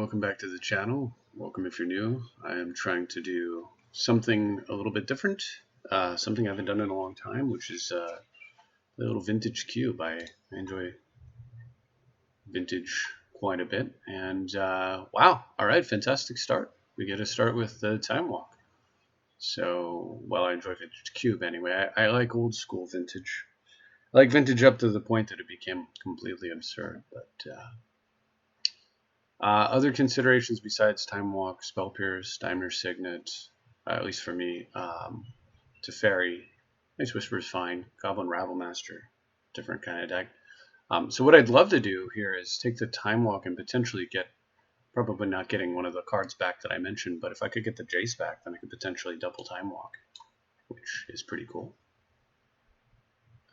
welcome back to the channel. Welcome if you're new. I am trying to do something a little bit different, something I haven't done in a long time, which is a little vintage cube. I enjoy vintage quite a bit, and wow, alright, fantastic start. We get to start with the time walk. So, well, I enjoy vintage cube anyway. I like old school vintage. I like vintage up to the point that it became completely absurd, but other considerations besides Time Walk, Spell Pierce, Daimler Signet, at least for me, Teferi, Ice Whisper is fine, Goblin Ravelmaster, different kind of deck. So what I'd love to do here is take the Time Walk and potentially get, probably not getting one of the cards back that I mentioned, but if I could get the Jace back, then I could potentially double Time Walk, which is pretty cool.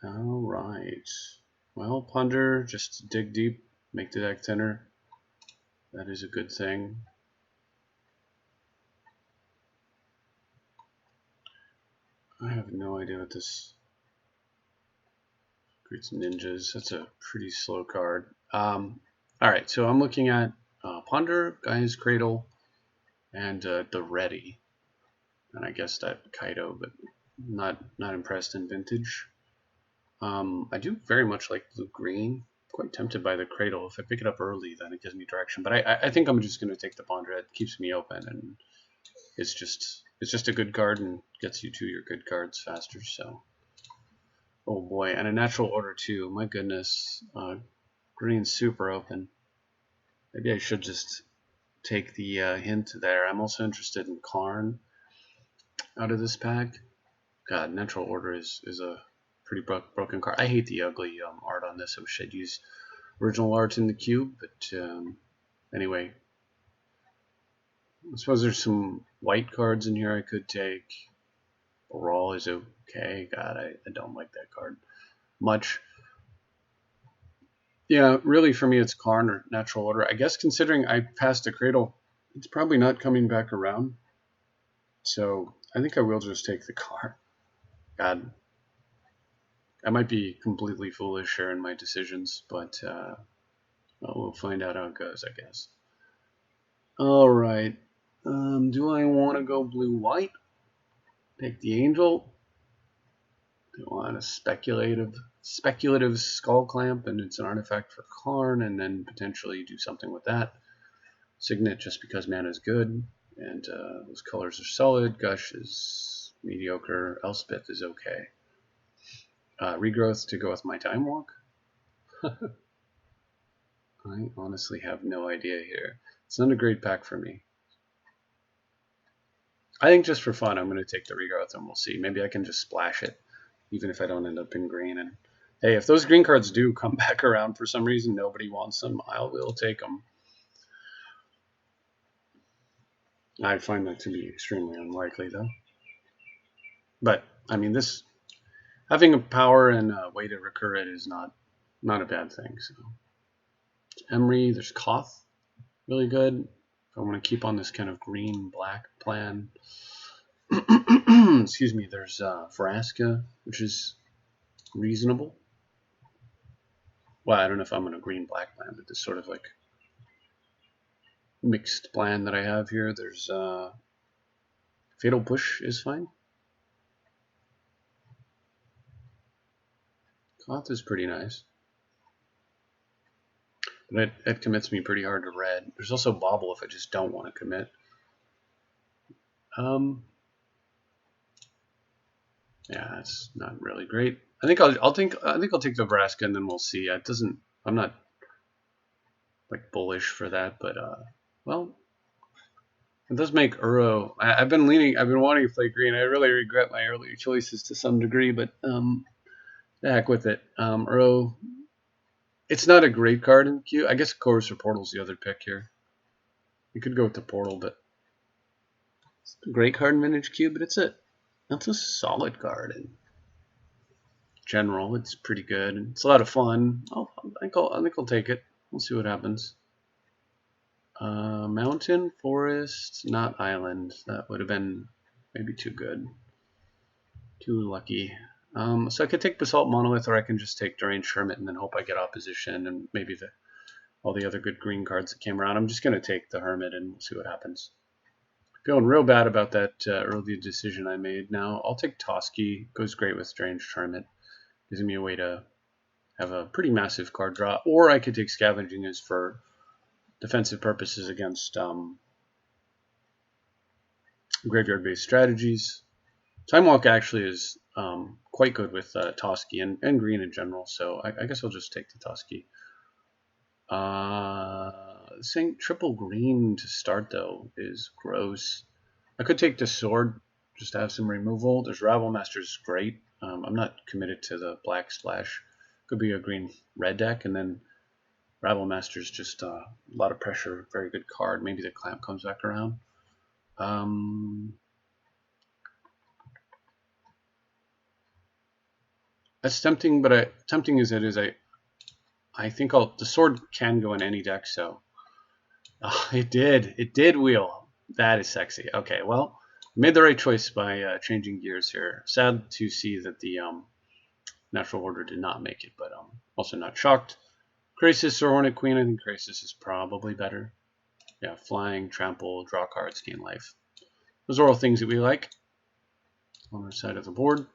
Alright, well, Ponder, just dig deep, make the deck thinner. That is a good thing. I have no idea what this creates. Ninjas. That's a pretty slow card. Alright, so I'm looking at Ponder, Gaia's Cradle, and the Ready. And I guess that Kaido, but not impressed in vintage. I do very much like blue-green. Quite tempted by the Cradle. If I pick it up early, then it gives me direction. But I think I'm just going to take the Ponder. It keeps me open, and it's just a good card and gets you to your good cards faster. So, oh boy, and a natural order too. My goodness, green's super open. Maybe I should just take the hint there. I'm also interested in Karn out of this pack. God, natural order is a pretty broken card. I hate the ugly art on this. I wish I'd use original art in the cube, but anyway, I suppose there's some white cards in here I could take. Baral is okay. God, I don't like that card much. Yeah, really for me it's Karn or natural order. I guess considering I passed the Cradle, it's probably not coming back around. So I think I will just take the Karn. God, I might be completely foolish here in my decisions, but well, we'll find out how it goes, I guess. Alright, do I want to go blue-white? Take the Angel. Do I want a speculative Skull Clamp, and it's an artifact for Karn, and then potentially do something with that. Signet just because mana is good, and those colors are solid. Gush is mediocre. Elspeth is okay. Regrowth to go with my Time Walk. I honestly have no idea here. It's not a great pack for me. I think just for fun, I'm going to take the Regrowth and we'll see. Maybe I can just splash it, even if I don't end up in green. And hey, if those green cards do come back around for some reason, nobody wants them, I will take them. I find that to be extremely unlikely, though. But, I mean, this having a power and a way to recur it is not a bad thing. So, Emery, there's Koth, really good. If I want to keep on this kind of green-black plan. Excuse me, there's Vraska, which is reasonable. Well, I don't know if I'm on a green-black plan, but this sort of like mixed plan that I have here. There's Fatal Push is fine. Koth is pretty nice. But it commits me pretty hard to red. There's also Bobble if I just don't want to commit. Yeah, it's not really great. I think I'll take the Vraska and then we'll see. It doesn't. I'm not like bullish for that, but well, it does make Uro. I've been wanting to play green. I really regret my earlier choices to some degree, but the heck with it. Uro. It's not a great card in queue. I guess Chorus or Portal's the other pick here. You could go with the Portal, but it's a great card in vintage queue. But that's a solid card in general. It's pretty good. It's a lot of fun. I think I'll take it. We'll see what happens. Mountain, forest, not island. That would have been maybe too good. Too lucky. So I could take Basalt Monolith, or I can just take Deranged Hermit and then hope I get opposition, and maybe the all the other good green cards that came around. I'm just going to take the Hermit and we'll see what happens. Feeling real bad about that early decision I made. Now I'll take Toski. Goes great with Strange Hermit. Gives me a way to have a pretty massive card draw. Or I could take Scavenging as for defensive purposes against graveyard-based strategies. Time Walk actually is quite good with Toski and green in general, so I guess I'll just take the Toski. Saying triple green to start, though, is gross. I could take the Sword just to have some removal. There's Rabble Master's great. I'm not committed to the black splash. Could be a green-red deck, and then Rabble Master's just a lot of pressure, very good card. Maybe the Clamp comes back around. That's tempting, but tempting as it is, I think the Sword can go in any deck. So it did wheel. That is sexy. Okay, well, made the right choice by changing gears here. Sad to see that the Natural Order did not make it, but also not shocked. Krasis or Hornet Queen, I think Krasis is probably better. Yeah, flying, trample, draw cards, gain life. Those are all things that we like on our side of the board.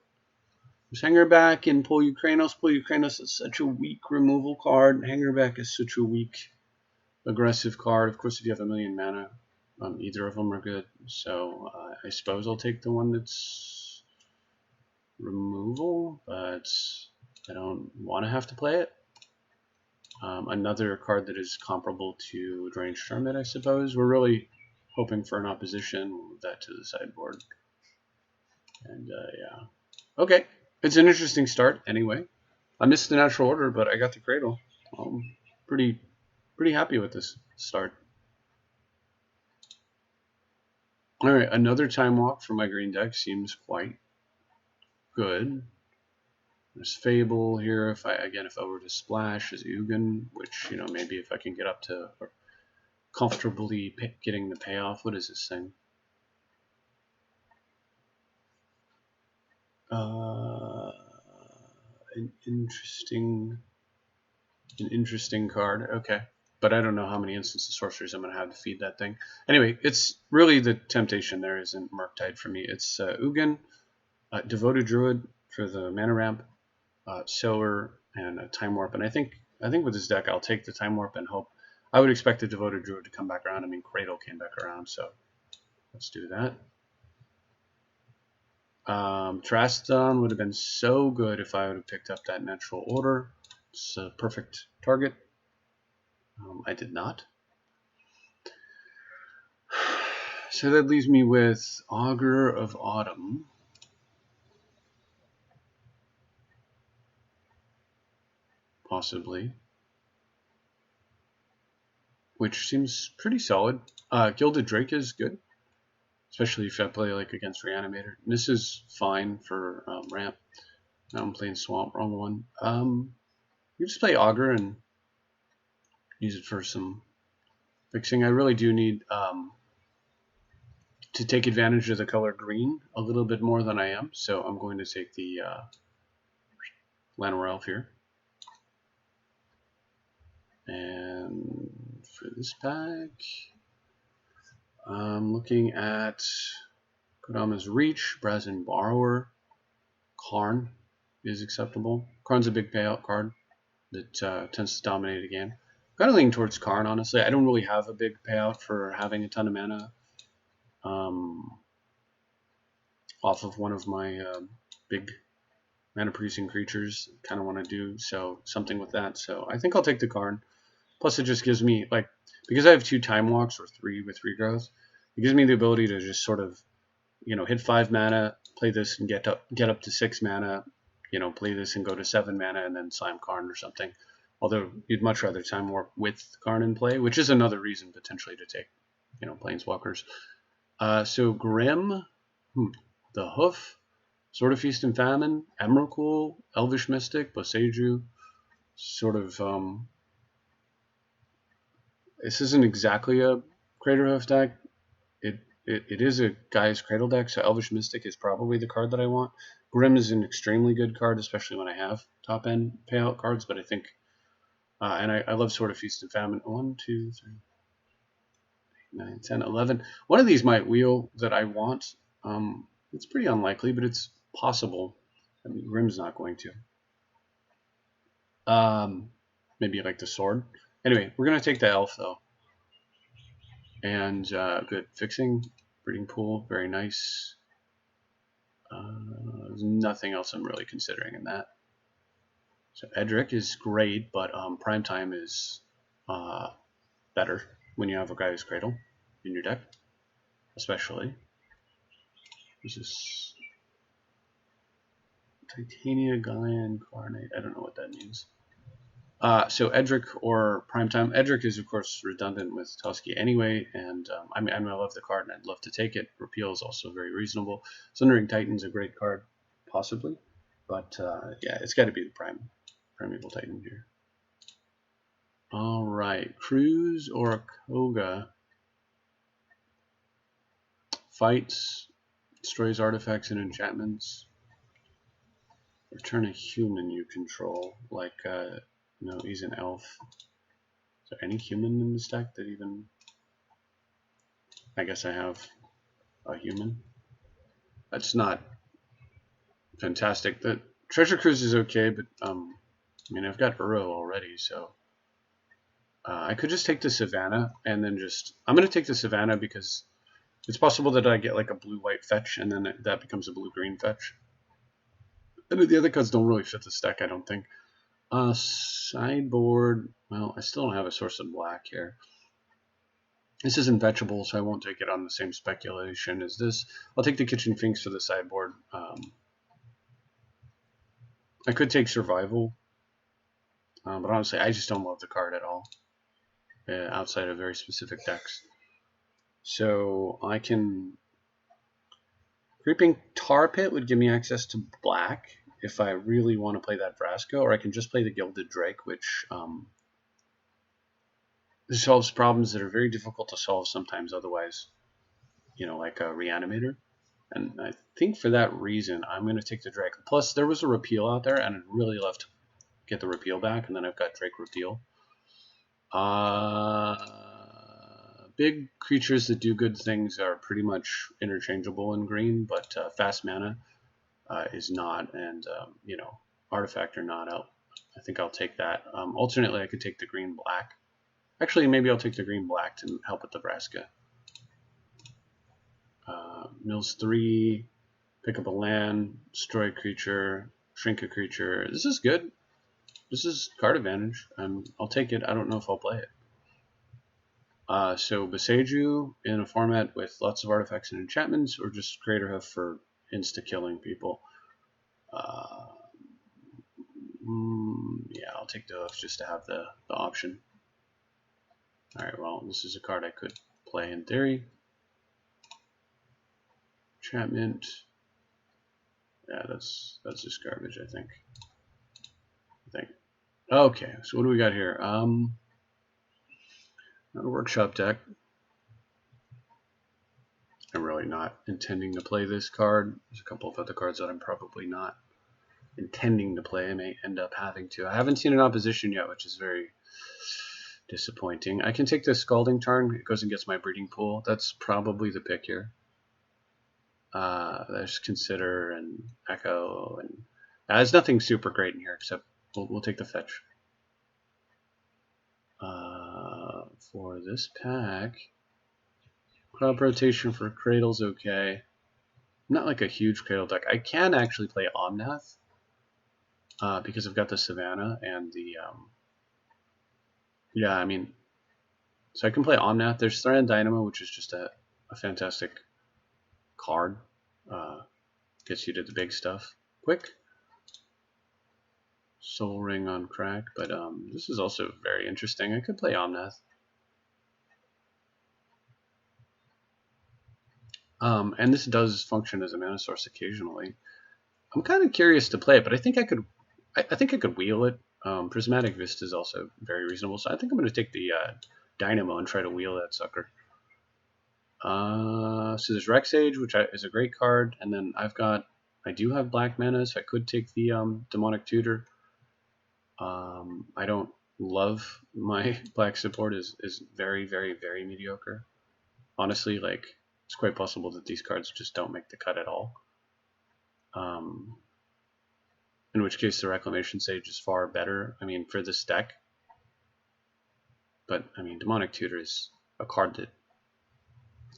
Just hang her back and pull Ukrainos. Pull Ukrainos is such a weak removal card. Hang her back is such a weak aggressive card. Of course, if you have a million mana, either of them are good. So I suppose I'll take the one that's removal, but I don't want to have to play it. Another card that is comparable to Drained Hermit, I suppose. We're really hoping for an opposition. We'll move that to the sideboard. And yeah. Okay. It's an interesting start anyway. I missed the Natural Order, but I got the Cradle. Pretty happy with this start. Alright, another Time Walk for my green deck seems quite good. There's Fable here. If I were to splash as Ugin, which, you know, maybe if I can get up to comfortably getting the payoff. What is this thing? An interesting card. Okay, but I don't know how many instants of sorceries I'm going to have to feed that thing. Anyway, it's really the temptation there isn't Murktide for me. It's Ugin, Devoted Druid for the mana ramp, Solar, and a Time Warp. And I think with this deck I'll take the Time Warp and hope. I would expect the Devoted Druid to come back around. I mean, Cradle came back around, so let's do that. Traston would have been so good if I would have picked up that Natural Order. It's a perfect target. I did not. So that leaves me with Augur of Autumn. Possibly. Which seems pretty solid. Gilded Drake is good. Especially if I play like against Reanimator. And this is fine for ramp. Now I'm playing Swamp, wrong one. You just play Augur and use it for some fixing. I really do need to take advantage of the color green a little bit more than I am. So I'm going to take the Llanowar Elf here. And for this pack, I'm looking at Kodama's Reach, Brazen Borrower, Karn is acceptable. Karn's a big payout card that tends to dominate a game. Kind of leaning towards Karn, honestly. I don't really have a big payout for having a ton of mana off of one of my big mana-producing creatures. Kind of want to do something with that. So I think I'll take the Karn. Plus, it just gives me, like, because I have 2 Time Walks or 3 with regrowth, it gives me the ability to just sort of, you know, hit 5 mana, play this and get up to 6 mana, you know, play this and go to 7 mana and then slam Karn or something. Although you'd much rather Time Warp with Karn in play, which is another reason potentially to take, you know, Planeswalkers. So Grim, the Hoof, Sword of Feast and Famine, Emrakul, Elvish Mystic, Boseiju, sort of. This isn't exactly a Craterhoof deck. It is a Gaia's Cradle deck, so Elvish Mystic is probably the card that I want. Grim is an extremely good card, especially when I have top-end payout cards, but I think And I love Sword of Feast and Famine. 1, 2, 3, 9, 10, 11. One of these might wheel that I want. It's pretty unlikely, but it's possible. I mean, Grim's not going to. Maybe like the sword. Anyway, we're going to take the elf, though. And good. Fixing. Breeding pool. Very nice. There's nothing else I'm really considering in that. So Edric is great, but Primetime is better when you have a Guy's Cradle in your deck, especially. This is Titania Gaia Incarnate. I don't know what that means. So Edric or Primetime. Edric is, of course, redundant with Tusky anyway, and I mean, I love the card and I'd love to take it. Repeal is also very reasonable. Sundering Titan's a great card, possibly, but yeah, it's got to be the Primeval Titan here. All right, Cruz or Koga. Fights, destroys artifacts and enchantments. Return a human you control, like, no, he's an elf. Is there any human in this deck that even... I guess I have a human. That's not fantastic. The Treasure Cruise is okay, but, I mean, I've got Uro already, so... I could just take the Savannah, and then just... I'm going to take the Savannah because it's possible that I get, like, a blue-white fetch, and then that becomes a blue-green fetch. And the other cards don't really fit this deck, I don't think. Sideboard, well, I still don't have a source of black here. This isn't fetchable, so I won't take it on the same speculation as this. I'll take the Kitchen Finks for the sideboard. I could take Survival, but honestly, I just don't love the card at all, outside of very specific decks. So I can... Creeping Tar Pit would give me access to black if I really want to play that Vraska, or I can just play the Gilded Drake, which solves problems that are very difficult to solve sometimes otherwise, you know, like a Reanimator. And I think for that reason, I'm going to take the Drake. Plus, there was a repeal out there, and I'd really love to get the repeal back, and then I've got Drake repeal. Big creatures that do good things are pretty much interchangeable in green, but fast mana is not, and you know, artifact or not, I think I'll take that. Alternately, I could take the green black. Actually, maybe I'll take the green black to help with the Vraska. Mills 3, pick up a land, destroy a creature, shrink a creature. This is good. This is card advantage. I'll take it. I don't know if I'll play it. So Beseju in a format with lots of artifacts and enchantments, or just Greater Hoof for insta-killing people. Yeah, I'll take the Hoof just to have the option. Alright, well, this is a card I could play in theory. Enchantment. Yeah, that's just garbage, I think. Okay, so what do we got here? Not a workshop deck. I'm really not intending to play this card. There's a couple of other cards that I'm probably not intending to play. I may end up having to. I haven't seen an opposition yet, which is very disappointing. I can take the Scalding Tarn. It goes and gets my breeding pool. That's probably the pick here. There's Consider and Echo, and there's nothing super great in here except we'll take the fetch. For this pack, crop rotation for Cradle's okay. Not like a huge Cradle deck. I can actually play Omnath because I've got the Savannah and the yeah, I mean, so I can play Omnath. There's Thread Dynamo, which is just a fantastic card. Gets you to the big stuff quick. Soul Ring on Crack, but this is also very interesting. I could play Omnath. And this does function as a mana source occasionally. I'm kind of curious to play it, but I think I could wheel it. Prismatic Vista is also very reasonable, so I think I'm going to take the Dynamo and try to wheel that sucker. So there's Rex Age, which is a great card, and then I do have black mana, so I could take the Demonic Tutor. I don't love my black support is very, very, very mediocre. Honestly, like, it's quite possible that these cards just don't make the cut at all. In which case the Reclamation Sage is far better, I mean, for this deck. But, I mean, Demonic Tutor is a card that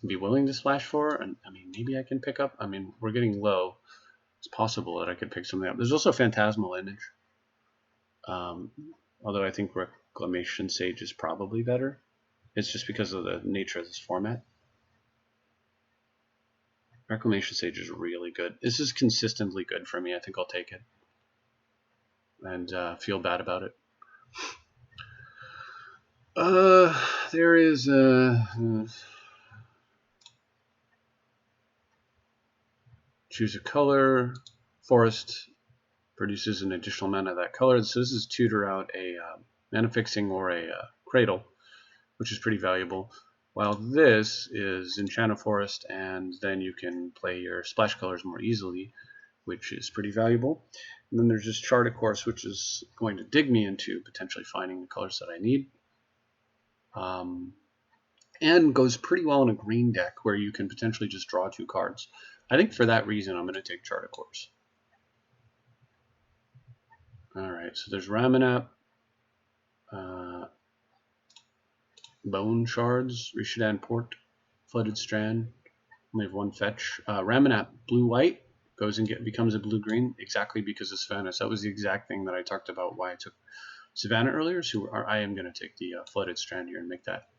I'd be willing to splash for, and I mean, maybe I can pick up. I mean, we're getting low. It's possible that I could pick something up. There's also Phantasmal Image. Although I think Reclamation Sage is probably better. It's just because of the nature of this format. Reclamation Sage is really good. This is consistently good for me. I think I'll take it. And feel bad about it. There is choose a color. Forest produces an additional mana of that color. So this is tutor out a mana fixing or a cradle, which is pretty valuable. While this is enchant a forest, and then you can play your splash colors more easily, which is pretty valuable. And then there's this chart, of course, which is going to dig me into potentially finding the colors that I need. And goes pretty well in a green deck where you can potentially just draw 2 cards. I think for that reason, I'm going to take Chart of Course. Alright, so there's Ramanap, Bone Shards, Rishadan Port, Flooded Strand. Only have 1 fetch. Ramanap, blue-white, goes and becomes a blue-green, exactly because of Savannah. So that was the exact thing that I talked about why I took Savannah earlier. So I am going to take the Flooded Strand here and make that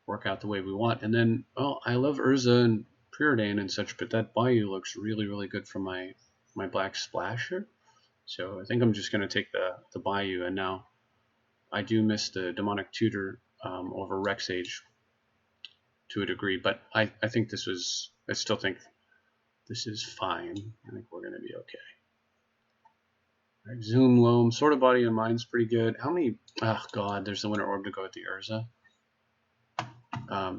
work out the way we want. And then, well, I love Urza and Preordain and such, but that Bayou looks really, really good for my black splash here. So I think I'm just going to take the Bayou. And now I do miss the Demonic Tutor over Rexage to a degree, but I think this was, I still think this is fine. I think we're going to be okay. All right, Zoom Loam, Sword of Body and Mind's pretty good. How many, oh god, there's the Winter Orb to go with the Urza.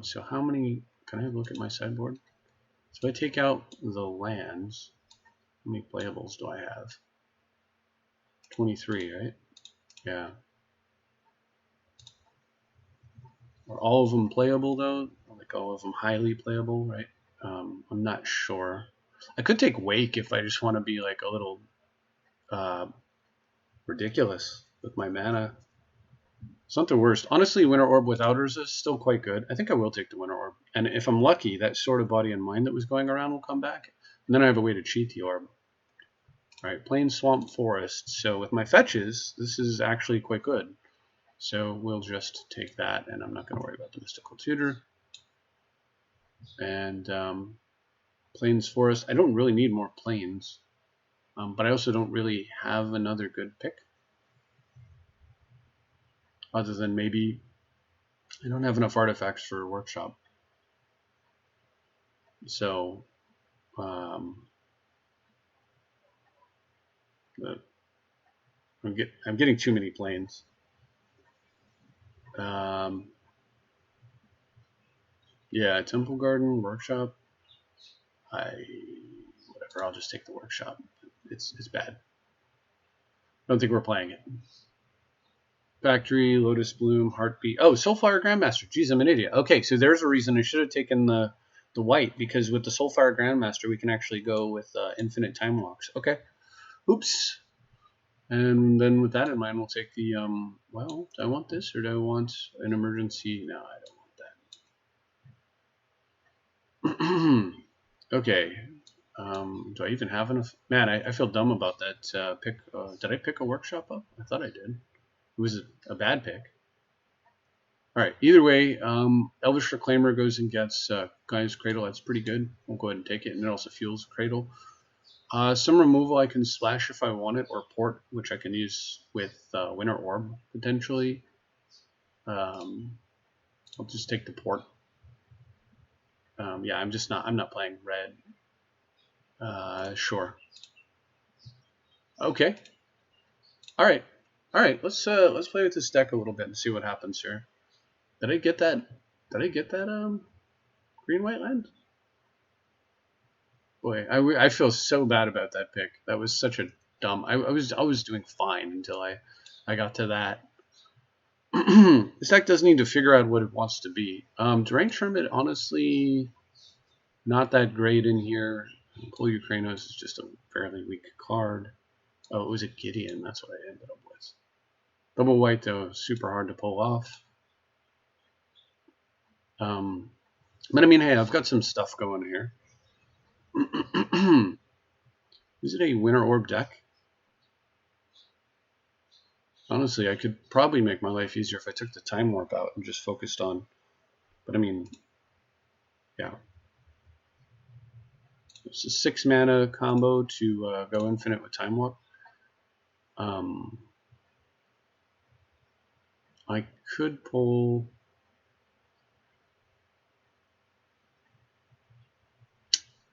So how many, can I look at my sideboard? So if I take out the lands, how many playables do I have? 23, right? Yeah. Are all of them playable though? Like all of them highly playable, right? I'm not sure. I could take Wake if I just want to be like a little ridiculous with my mana. It's not the worst. Honestly, Winter Orb without Urza is still quite good. I think I will take the Winter Orb. And if I'm lucky, that Sword of Body and Mind that was going around will come back. And then I have a way to cheat the Orb. Alright, Plain Swamp Forest. So with my fetches, this is actually quite good. So we'll just take that, and I'm not going to worry about the Mystical Tutor. And Plains Forest. I don't really need more Plains. But I also don't really have another good pick. Other than maybe I don't have enough artifacts for a workshop. So I'm getting too many planes. Yeah, Temple Garden, workshop. Whatever, I'll just take the workshop. It's bad. I don't think we're playing it. Factory, Lotus Bloom, Heartbeat. Oh, Soulfire Grandmaster. Jeez, I'm an idiot. Okay, so there's a reason I should have taken the white, because with the Soulfire Grandmaster, we can actually go with infinite time locks. Okay. Oops. And then with that in mind, we'll take the, well, do I want this or do I want an emergency? No, I don't want that. Okay. Do I even have enough? Man, I feel dumb about that pick. Did I pick a workshop up? I thought I did. It was a bad pick. All right. Either way, Elvish Reclaimer goes and gets Gaia's Cradle. That's pretty good. We'll go ahead and take it. And it also fuels Cradle. Some removal I can splash if I want it, or port, which I can use with Winter Orb potentially. I'll just take the port. Yeah, I'm not playing red. Sure. Okay. All right. Let's play with this deck a little bit and see what happens here. Did I get that? Green white land? Boy, I feel so bad about that pick. That was such a dumb. I was doing fine until I got to that. This deck does need to figure out what it wants to be. Deranged Hermit, honestly, not that great in here. Pull Ukrainos is just a fairly weak card. Oh, it was a Gideon. That's what I ended up with. Double white, though, super hard to pull off. But I mean, hey, I've got some stuff going here. Is it a Winter Orb deck? Honestly, I could probably make my life easier if I took the Time Warp out and just focused on... But I mean, yeah. It's a 6 mana combo to go infinite with Time Warp. I could pull...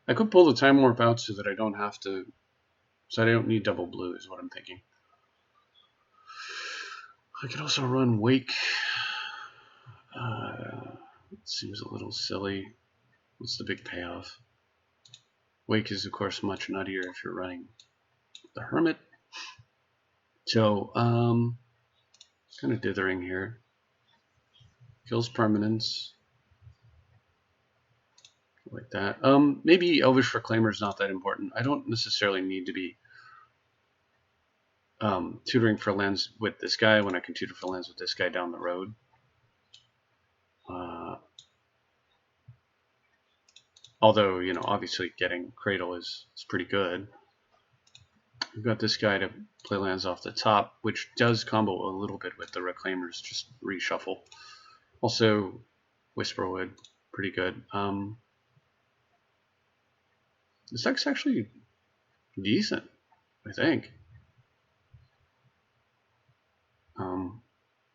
I could pull the Time Warp out so that I don't have to... So I don't need double blue is what I'm thinking. I could also run Wake. It seems a little silly. What's the big payoff? Wake is, of course, much nuttier if you're running the Hermit. So, kind of dithering here. Kills permanents. Like that. Maybe Elvish Reclaimer is not that important. I don't necessarily need to be tutoring for lands with this guy when I can tutor for lands with this guy down the road. Although, you know, obviously getting Cradle is pretty good. We've got this guy to play lands off the top, which does combo a little bit with the Reclaimers, just reshuffle. Also, Whisperwood, pretty good. This deck's actually decent, I think.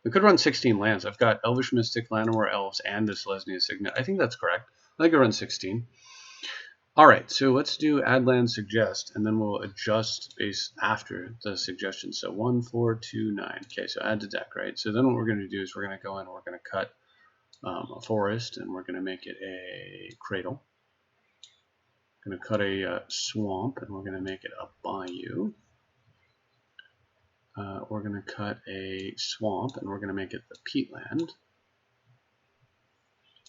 We could run 16 lands. I've got Elvish Mystic, Llanowar Elves, and this Lesnia Signet. I think that's correct. I think I run 16. Alright, so let's do add land suggest, and then we'll adjust base after the suggestion. So 1, 4, 2, 9. Okay, so add to deck, right? So then what we're going to do is we're going to go in and we're going to cut a forest, and we're going to make it a cradle. Going to cut a swamp, and we're going to make it a bayou. We're going to cut a swamp, and we're going to make it the peatland.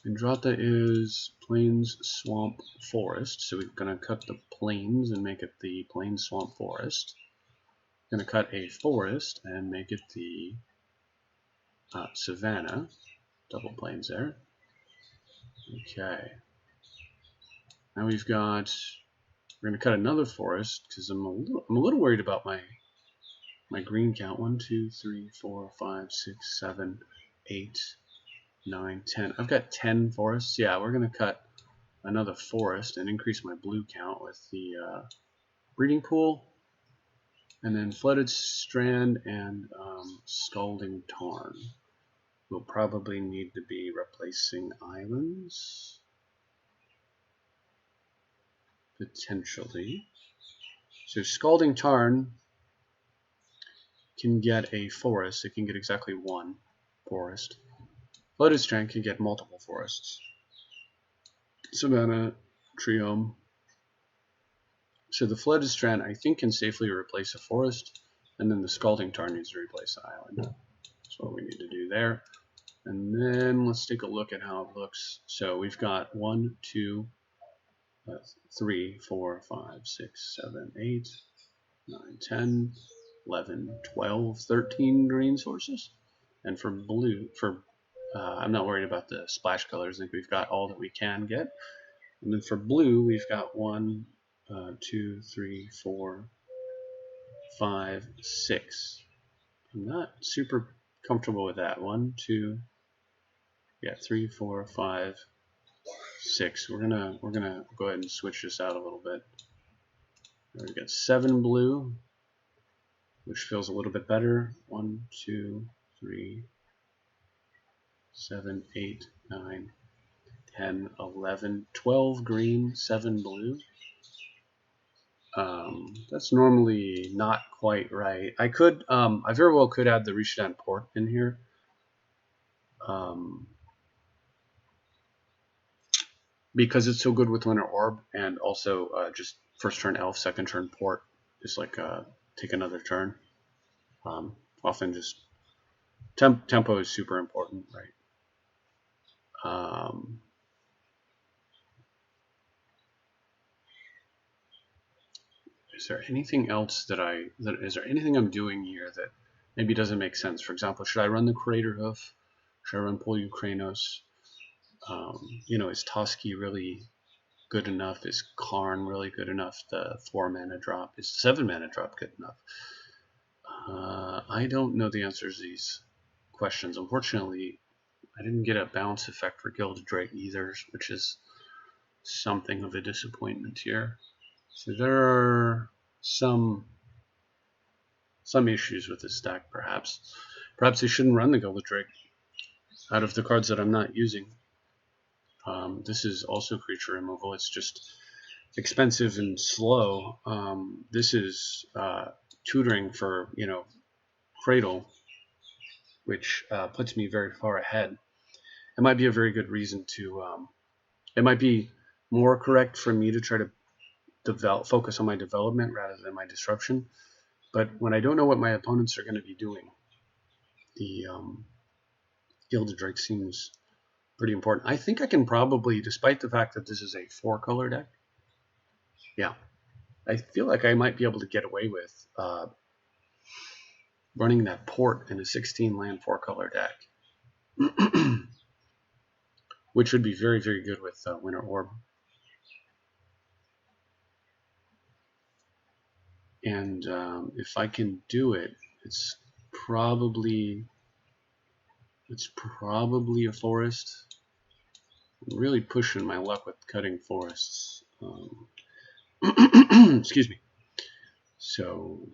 Andrata is plains, swamp, forest, so we're going to cut the plains and make it the plains, swamp, forest. We're going to cut a forest and make it the savanna, double plains there. Okay. Now we're going to cut another forest because I'm a little worried about my green count. 1, 2, 3, 4, 5, 6, 7, 8, 9, 10. I've got 10 forests. Yeah, we're going to cut another forest and increase my blue count with the breeding pool. And then Flooded Strand and Scalding Tarn. We'll probably need to be replacing islands. Potentially. So Scalding Tarn can get a forest. It can get exactly one forest. Flooded Strand can get multiple forests. Savannah, Triome. So the Flooded Strand, I think, can safely replace a forest, and then the Scalding Tarn needs to replace the island. That's what we need to do there. And then let's take a look at how it looks. So we've got 1, 2, 3, 4, 5, 6, 7, 8, 9, 10, 11, 12, 13 green sources. And for blue, I'm not worried about the splash colors. I think we've got all that we can get. And then for blue, we've got 1, 2, 3, 4, 5, 6. I'm not super comfortable with that. 1, 2, 3, 4, 5, 6. We're gonna go ahead and switch this out a little bit. We've got 7 blue, which feels a little bit better. 1, 2, 3, 7, 8, 9, 10, 11, 12 green, 7 blue. That's normally not quite right. I very well could add the Rishadan Port in here. Because it's so good with Winter Orb, and also just first turn Elf, second turn Port is like take another turn. Often just Tempo is super important, right? Is there anything else is there anything I'm doing here that maybe doesn't make sense? For example, should I run the Crater Hoof? Should I run Pull Ukrainos? Is Toski really good enough? Is Karn really good enough? The 4 mana drop? Is the 7 mana drop good enough? I don't know the answers to these questions. Unfortunately, I didn't get a bounce effect for Gilded Drake either, which is something of a disappointment here. So there are some issues with this deck, perhaps. Perhaps they shouldn't run the Gilded Drake out of the cards that I'm not using. This is also creature removal. It's just expensive and slow. This is tutoring for, Cradle, which puts me very far ahead. It might be a very good reason to. It might be more correct for me to try to focus on my development rather than my disruption. But when I don't know what my opponents are going to be doing, the Gilded Drake seems pretty important. I think I can probably, despite the fact that this is a 4-color deck, yeah, I feel like I might be able to get away with running that port in a 16-land 4-color deck, which would be very, very good with Winter Orb. And if I can do it, it's probably a forest. I'm really pushing my luck with cutting forests. Excuse me. So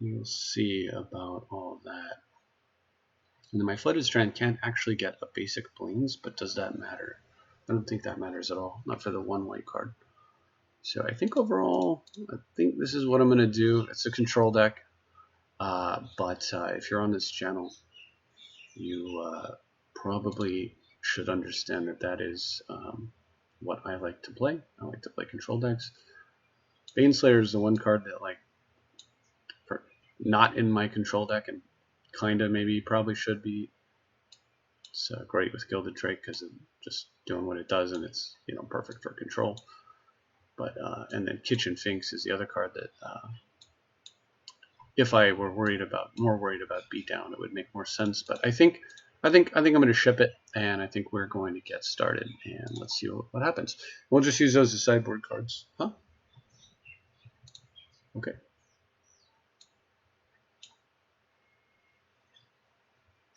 we'll see about all of that. And then my Flooded Strand can't actually get a basic Plains, but does that matter? I don't think that matters at all. Not for the 1 white card. So I think overall, I think this is what I'm going to do. It's a control deck. But if you're on this channel, you probably should understand that is what I like to play. I like to play control decks. Baneslayer is the one card that, like, not in my control deck and kind of maybe probably should be. It's great with Gilded Drake because it's just doing what it does, and it's perfect for control. But and then Kitchen Finks is the other card that if I were more worried about beatdown, it would make more sense. But I think I'm going to ship it, and I think we're going to get started, and let's see what happens. We'll just use those as sideboard cards, huh? Okay.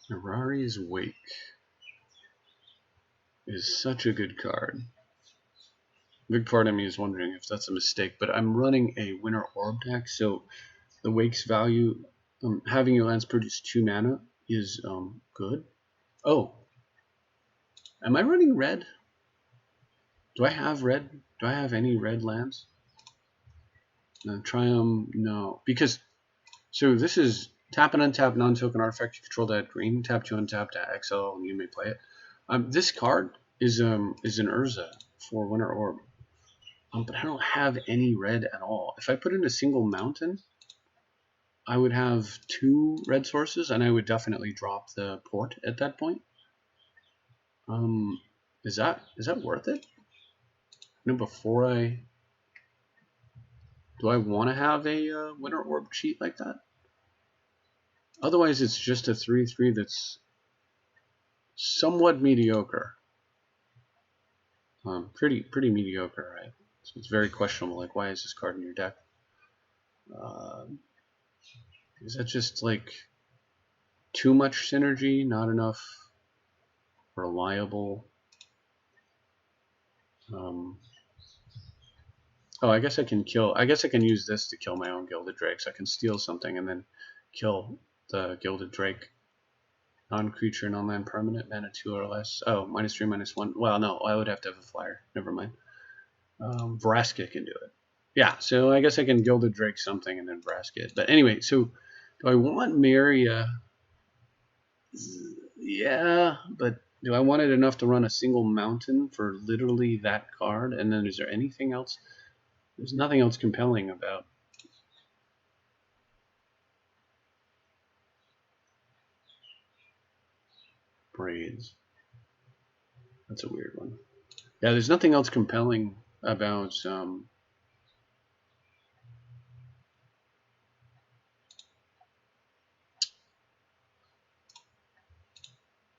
Mirari's Wake is such a good card. A big part of me is wondering if that's a mistake, but I'm running a Winter Orb deck, so the Wake's value, having your lands produce 2 mana is good. Oh, am I running red? Do I have red? Do I have any red lands? No, no, because so this is tap and untap non-token artifact. You control that green. Tap to untap to exile, and you may play it. This card is an Urza for Winter Orb, but I don't have any red at all. If I put in a single mountain, I would have 2 red sources, and I would definitely drop the port at that point. Is that worth it? Before do I want to have a Winter Orb cheat like that? Otherwise, it's just a 3/3 that's somewhat mediocre. Pretty mediocre, right? So it's very questionable. Like, why is this card in your deck? Is that just like too much synergy, not enough reliable? Oh, I guess I can use this to kill my own Gilded Drakes. I can steal something and then kill the Gilded Drake. Non-creature, non-land permanent, mana 2 or less. Oh, -3, -1. Well, no, I would have to have a flyer. Never mind. Vraska can do it. Yeah, so I guess I can Gilded Drake something and then Vraska it. But anyway, so do I want Maria? Yeah, but do I want it enough to run a single mountain for literally that card? And then is there anything else? There's nothing else compelling about. Parades. That's a weird one. Yeah, there's nothing else compelling about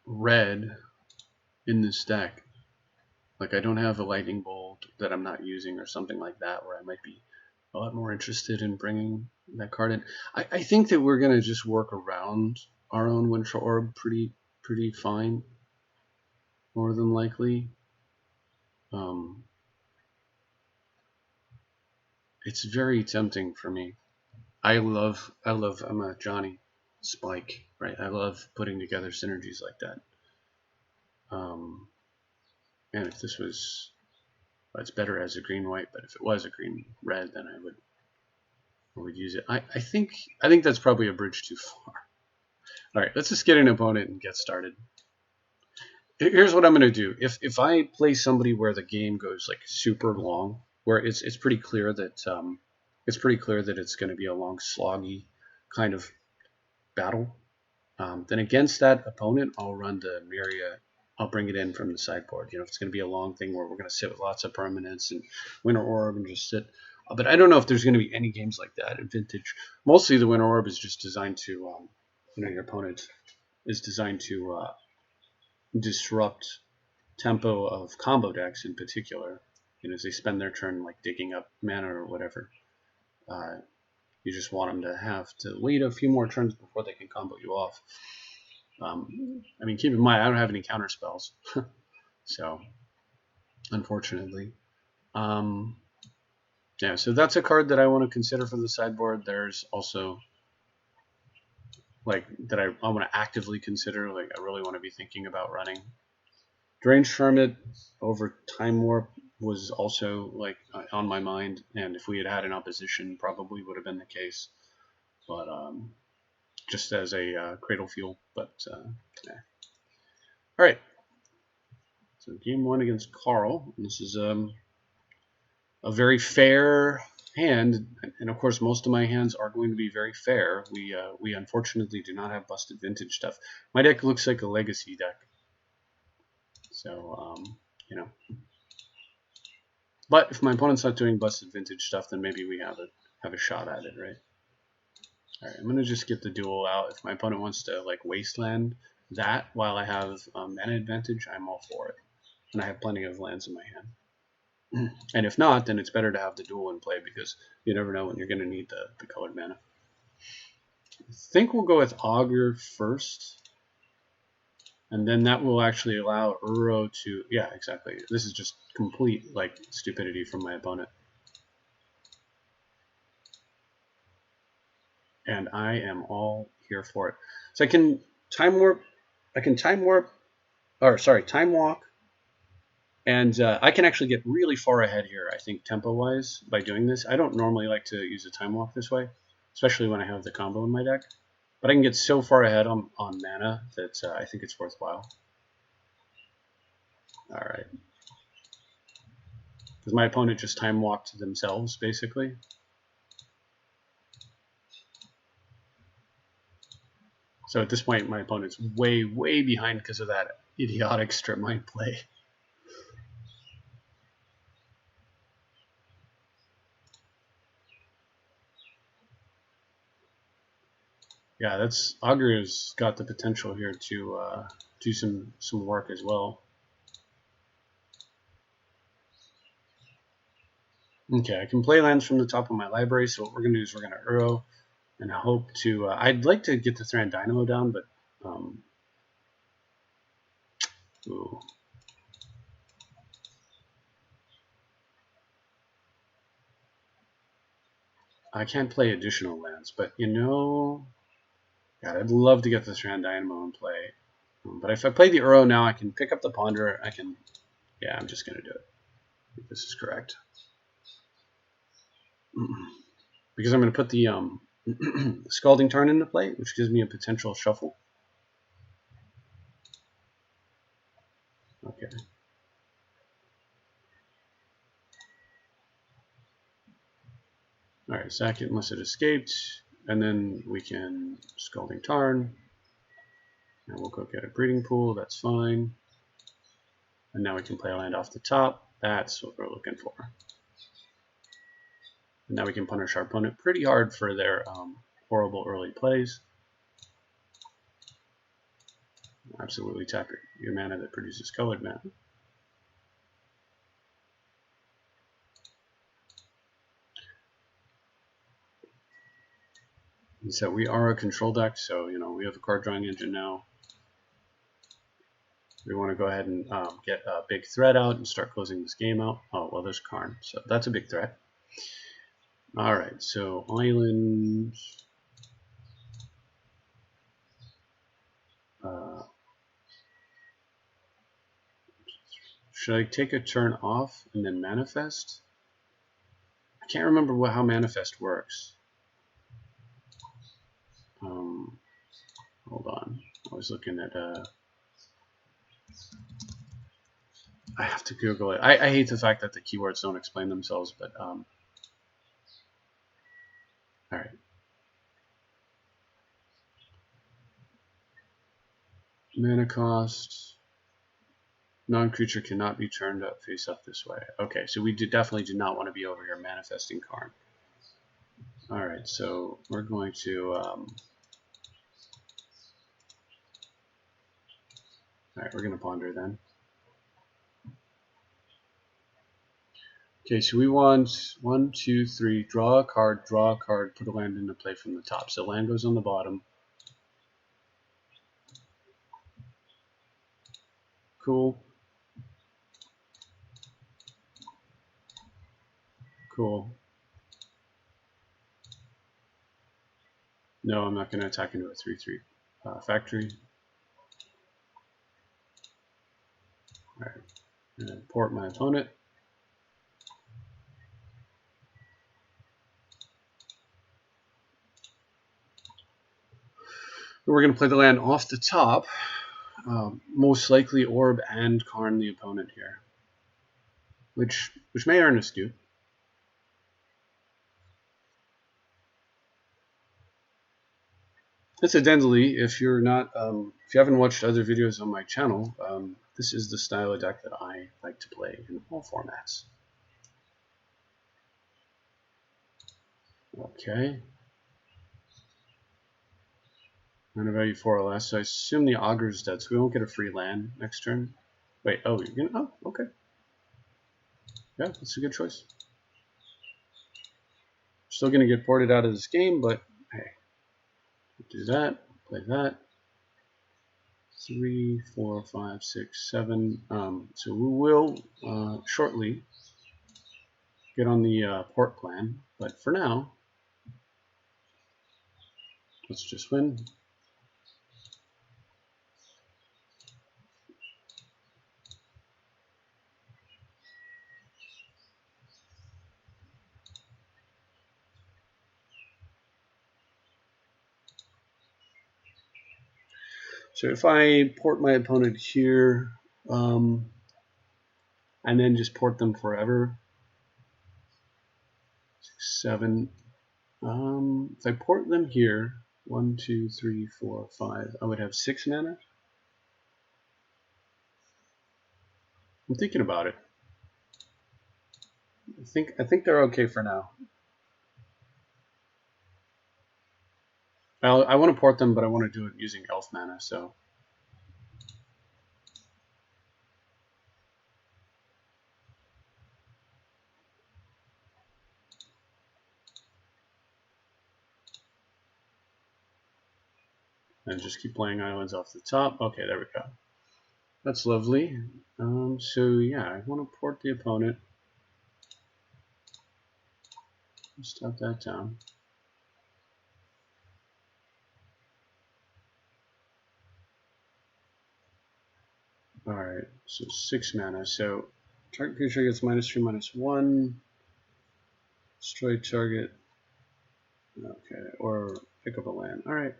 red in this deck. Like, I don't have a lightning bolt that I'm not using or something like that, where I might be a lot more interested in bringing that card in. I think that we're going to just work around our own Winter Orb pretty fine, more than likely. It's very tempting for me. I'm a Johnny Spike, right? I love putting together synergies like that. And if this was, well, it's better as a green-white, but if it was a green-red, then I would use it. I think that's probably a bridge too far. All right, let's just get an opponent and get started. Here's what I'm going to do. If I play somebody where the game goes like super long, where it's pretty clear that it's going to be a long, sloggy kind of battle, then against that opponent, I'll run the Myria. I'll bring it in from the sideboard. You know, if it's going to be a long thing where we're going to sit with lots of permanents and Winter Orb and just sit. But I don't know if there's going to be any games like that in Vintage. Mostly the Winter Orb is just designed to, your opponent is designed to disrupt tempo of combo decks in particular. You know, as they spend their turn like digging up mana or whatever. You just want them to have to wait a few more turns before they can combo you off. I mean, keep in mind, I don't have any counter spells. So, unfortunately. Yeah, so that's a card that I want to consider for the sideboard. There's also, like, that I want to actively consider. Like, I really want to be thinking about running. Deranged Hermit over Time Warp was also, like, on my mind. And if we had had an opposition, probably would have been the case. But, just as a cradle fuel. But, yeah. All right. So game one against Carl. This is a very fair hand, and of course most of my hands are going to be very fair. We unfortunately do not have busted vintage stuff. My deck looks like a legacy deck. So you know. But if my opponent's not doing busted vintage stuff, then maybe we have a shot at it, right? All right, I'm gonna just get the duel out. If my opponent wants to like wasteland that while I have mana advantage, I'm all for it. And I have plenty of lands in my hand. And if not, then it's better to have the duel in play because you never know when you're going to need the colored mana. I think we'll go with Augur first. And then that will actually allow Uro to... Yeah, exactly. This is just complete like stupidity from my opponent. And I am all here for it. So I can Time Warp... Time Walk. And I can actually get really far ahead here, I think, tempo-wise, by doing this. I don't normally like to use a Time Walk this way, especially when I have the combo in my deck. But I can get so far ahead on mana that I think it's worthwhile. All right. Because my opponent just Time Walked themselves, basically. So at this point, my opponent's way, way behind because of that idiotic Strip Mine play. Yeah, that's Augur's got the potential here to do some work as well. Okay, I can play lands from the top of my library, so what we're going to do is we're going to Uro and hope to... I'd like to get the Thran Dynamo down, but... ooh. I can't play additional lands, but you know... God, I'd love to get the Thran Dynamo in play. But if I play the Uro now, I can pick up the Ponder. I can... Yeah, I'm just going to do it. I think this is correct. Because I'm going to put the Scalding Tarn into play, which gives me a potential shuffle. Okay. Alright, sack it unless it escaped. And then we can Scalding Tarn. And we'll go get a breeding pool, that's fine. And now we can play a land off the top. That's what we're looking for. And now we can punish our opponent pretty hard for their horrible early plays. Absolutely tap your mana that produces colored mana. And so we are a control deck, so we have a card drawing engine now. We want to go ahead and get a big threat out and start closing this game out. Oh, well, there's Karn, so that's a big threat. All right, so island. Should I take a turn off and then manifest? I can't remember how manifest works. Hold on. I was looking at I have to Google it. I hate the fact that the keywords don't explain themselves, but all right. Mana cost. Non-creature cannot be turned up face up this way. Okay, so we definitely do not want to be over here manifesting Karn. All right, so we're going to all right, we're going to ponder then. Okay, so we want 1, 2, 3, draw a card, put a land into play from the top. So land goes on the bottom. Cool. Cool. No, I'm not going to attack into a 3/3 factory. All right, I'm going to port my opponent. We're going to play the land off the top. Most likely Orb and Karn the opponent here, which may earn a stew. Incidentally, if you haven't watched other videos on my channel, this is the style of deck that I like to play in all formats. Okay. Mana value 4 or less, so I assume the Augur's dead, so we won't get a free land next turn. Wait, oh, you're gonna, oh, okay. Yeah, that's a good choice. Still gonna get ported out of this game, but hey, do that, play that. 3, 4, 5, 6, 7. So we will shortly get on the port plan, but for now, let's just win. So if I port my opponent here, and then just port them forever, 6, 7. If I port them here, 1, 2, 3, 4, 5, I would have 6 mana. I'm thinking about it. I think they're okay for now. I want to port them, but I want to do it using elf mana, so. And just keep playing islands off the top. Okay, there we go. That's lovely. So yeah, I want to port the opponent. Stop that down. Alright, so 6 mana. So target creature gets -3/-1. Destroy target. Okay, or pick up a land. Alright.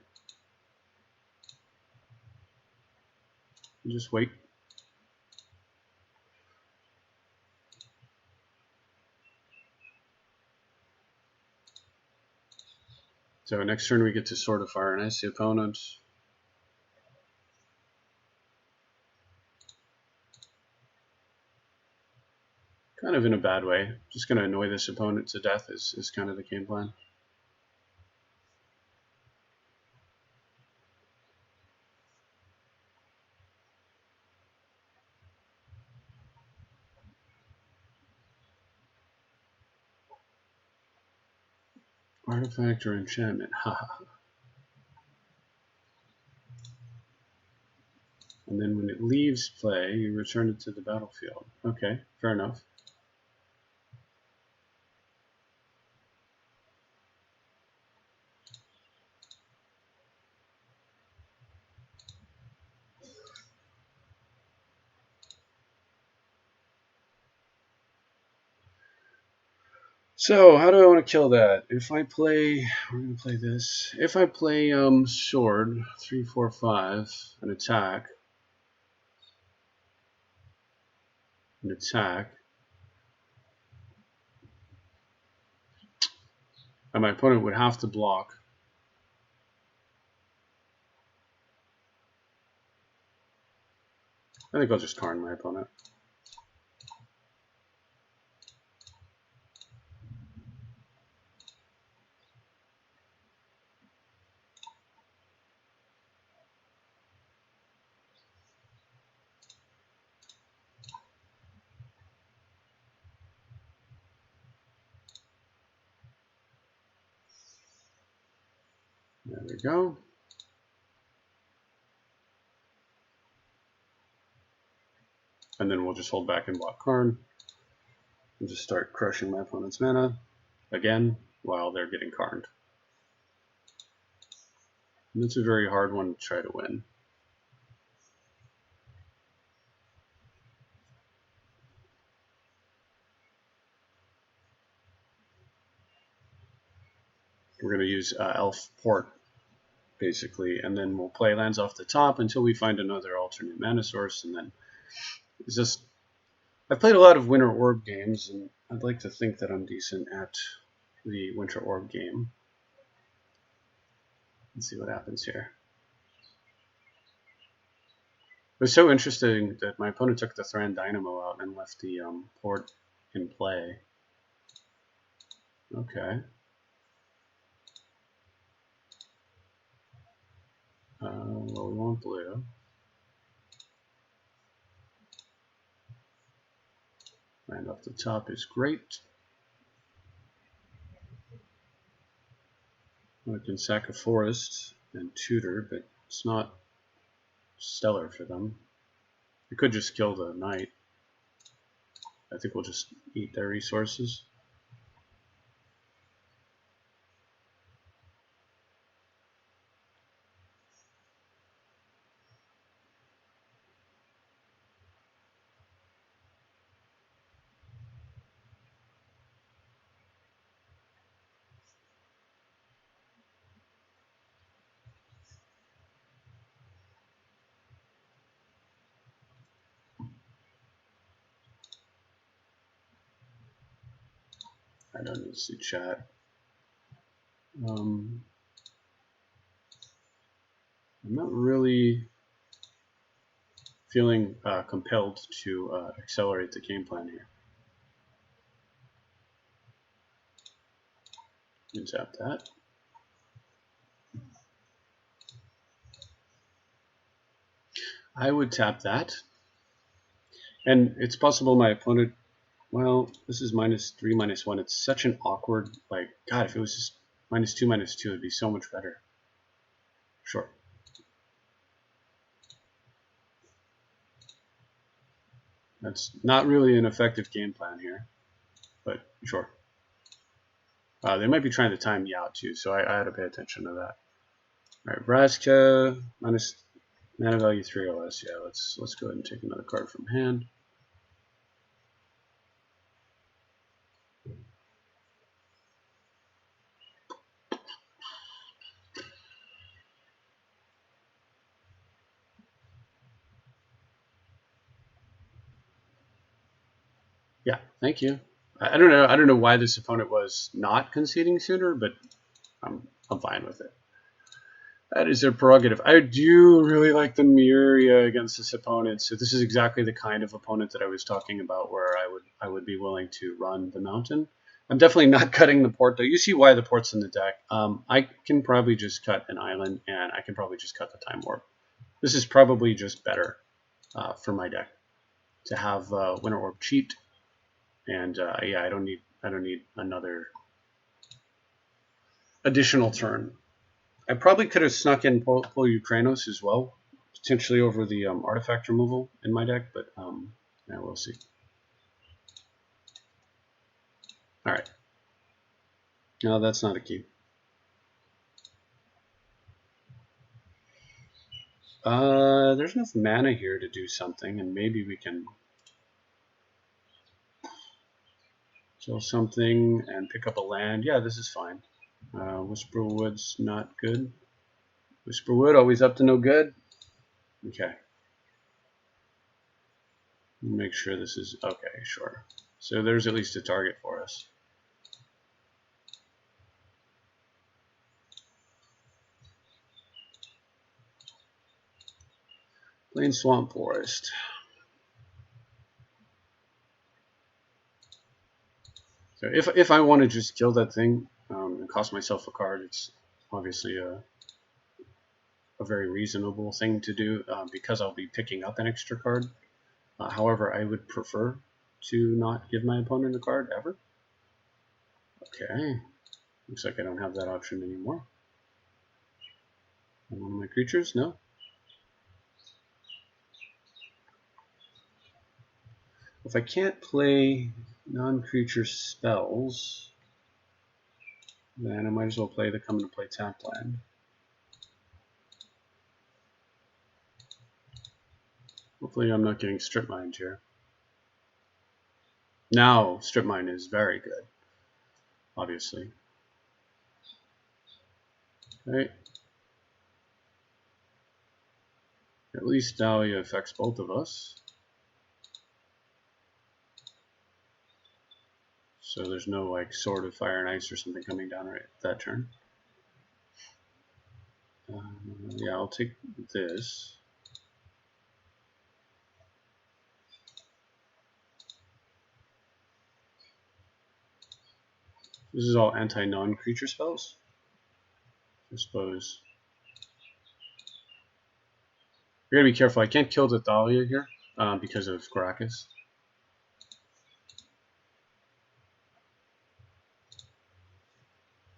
Just wait. So next turn we get to Sword of Fire and Ice the opponent. kind of in a bad way. Just going to annoy this opponent to death is kind of the game plan. Artifact or enchantment, haha. And then when it leaves play, you return it to the battlefield. Okay, fair enough. So how do I want to kill that? If I play, we're going to play this. If I play sword, 3, 4, 5, an attack, and my opponent would have to block. I think I'll just Karn my opponent. There we go. And then we'll just hold back and block Karn. And just start crushing my opponent's mana again while they're getting Karned. And it's a very hard one to try to win. We're going to use Elf Port, basically, and then we'll play lands off the top until we find another alternate mana source, and then it's just... I've played a lot of Winter Orb games, and I'd like to think that I'm decent at the Winter Orb game. Let's see what happens here. It was so interesting that my opponent took the Thran Dynamo out and left the port in play. Okay. Well, we want blue. Land off the top is great. I can sack a forest and tutor, but it's not stellar for them. We could just kill the knight. I think we'll just eat their resources. I don't need to see chat. I'm not really feeling compelled to accelerate the game plan here. Tap that. I would tap that. And it's possible my opponent... Well, this is -3, -1. It's such an awkward... Like, God, if it was just -2, -2, it'd be so much better. Sure. That's not really an effective game plan here, but sure. They might be trying to time me out too, so I had to pay attention to that. All right, Vraska, minus mana value 3 or less. Yeah, let's go ahead and take another card from hand. Yeah, thank you. I don't know why this opponent was not conceding sooner, but I'm fine with it. That is their prerogative. I do really like the Miria against this opponent. So this is exactly the kind of opponent that I was talking about, where I would be willing to run the mountain. I'm definitely not cutting the port though. You see why the port's in the deck. I can probably just cut an island, and I can probably just cut the time warp. This is probably just better for my deck to have Winter Orb cheat, and yeah, I don't need another additional turn. I probably could have snuck in Pol Ukrainos as well, potentially over the artifact removal in my deck, but yeah, we'll see. All right. No, that's not a key. There's enough mana here to do something, and maybe we can kill something and pick up a land. Yeah, this is fine. Whisperwood's not good. Whisperwood, always up to no good. Okay. Make sure this is okay, sure. So there's at least a target for us. Plain Swamp Forest. So if I want to just kill that thing and cost myself a card, it's obviously a very reasonable thing to do because I'll be picking up an extra card. However, I would prefer to not give my opponent a card ever. Okay, looks like I don't have that option anymore. One of my creatures, no. If I can't play non-creature spells, then I might as well play the come into play tapped land. Hopefully I'm not getting strip mined here. Now strip mine is very good, obviously. Okay. At least Dahlia affects both of us. So there's no like Sword of Fire and Ice or something coming down right that turn. Yeah, I'll take this. This is all anti-non-creature spells, I suppose. You're gonna be careful. I can't kill the Thalia here because of Gracchus.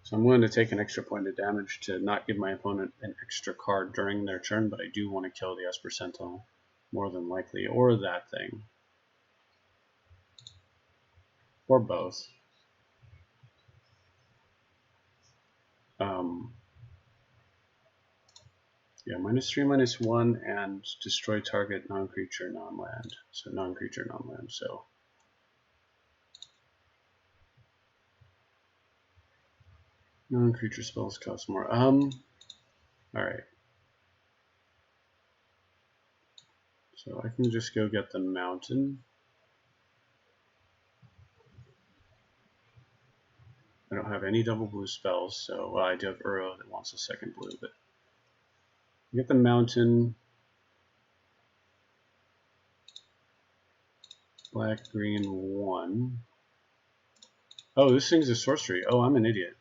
So I'm willing to take an extra point of damage to not give my opponent an extra card during their turn, but I do want to kill the Esper Sentinel more than likely, or that thing, or both. Yeah, -3/-1, and destroy target non-creature, non-land. So non-creature, non-land. So non-creature spells cost more. All right. So I can just go get the mountain. I don't have any double blue spells, so well, I do have Uro that wants a second blue, but get the mountain. Black, green, 1. Oh, this thing's a sorcery. Oh, I'm an idiot.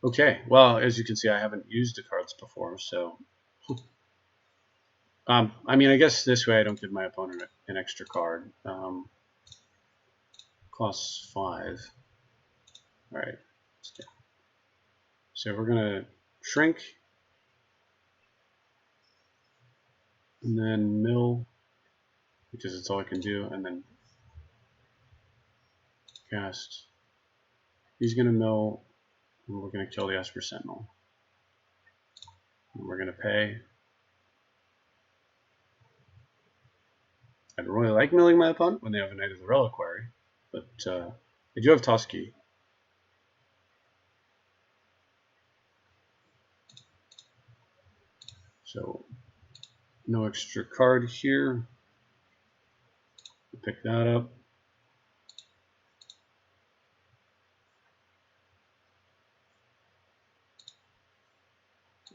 Okay, well, as you can see, I haven't used the cards before, so I mean, I guess this way I don't give my opponent an extra card. Costs 5. All right. So we're gonna shrink, and then mill, because it's all I can do, and then cast. He's gonna mill, and we're gonna kill the Esper Sentinel. And we're gonna pay. I'd really like milling my opponent when they have a Knight of the Reliquary, but I do have Toski. So no extra card here. Pick that up.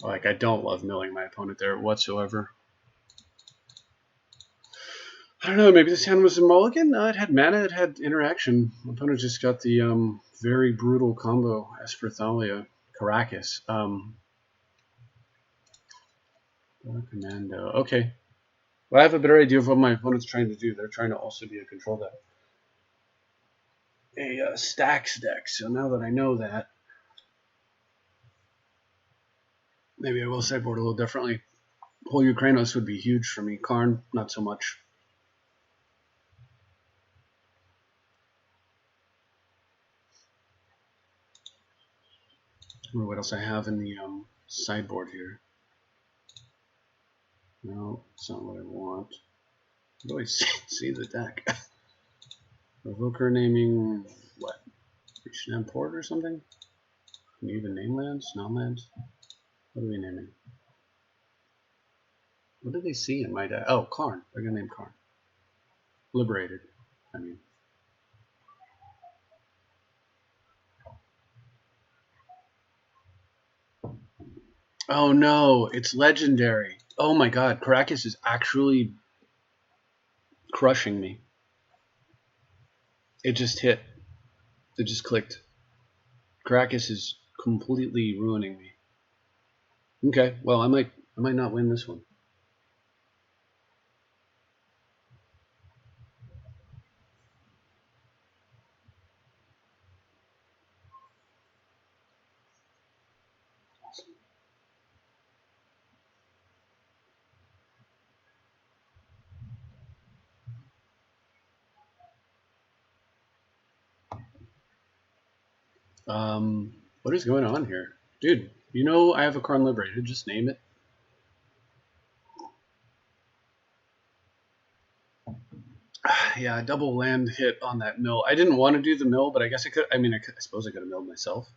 Like, I don't love milling my opponent there whatsoever. I don't know, maybe this hand was a mulligan? It had mana, it had interaction. My opponent just got the very brutal combo, Esperthalia, Caracas. Commando. Okay. Well, I have a better idea of what my opponent's trying to do. They're trying to also be a control deck. A stacks deck. So now that I know that, maybe I will sideboard a little differently. Whole Ukrainos would be huge for me. Karn, not so much. I wonder what else I have in the sideboard here. No, that's not what I want. How do I see the deck? Evoker naming what? Richland Port or something? Can you even name lands? Non-lands? What are we naming? What do they see in my deck? Oh, Karn. They're gonna name Karn. Liberated. I mean. Oh no, it's legendary. Oh my god, Caracas is actually crushing me. It just hit. It just clicked. Caracas is completely ruining me. Okay, well I might not win this one. What is going on here? Dude, you know I have a Karn Liberated, just name it. Yeah, double land hit on that mill. I didn't want to do the mill, but I guess I could. I mean, I suppose I could have milled myself.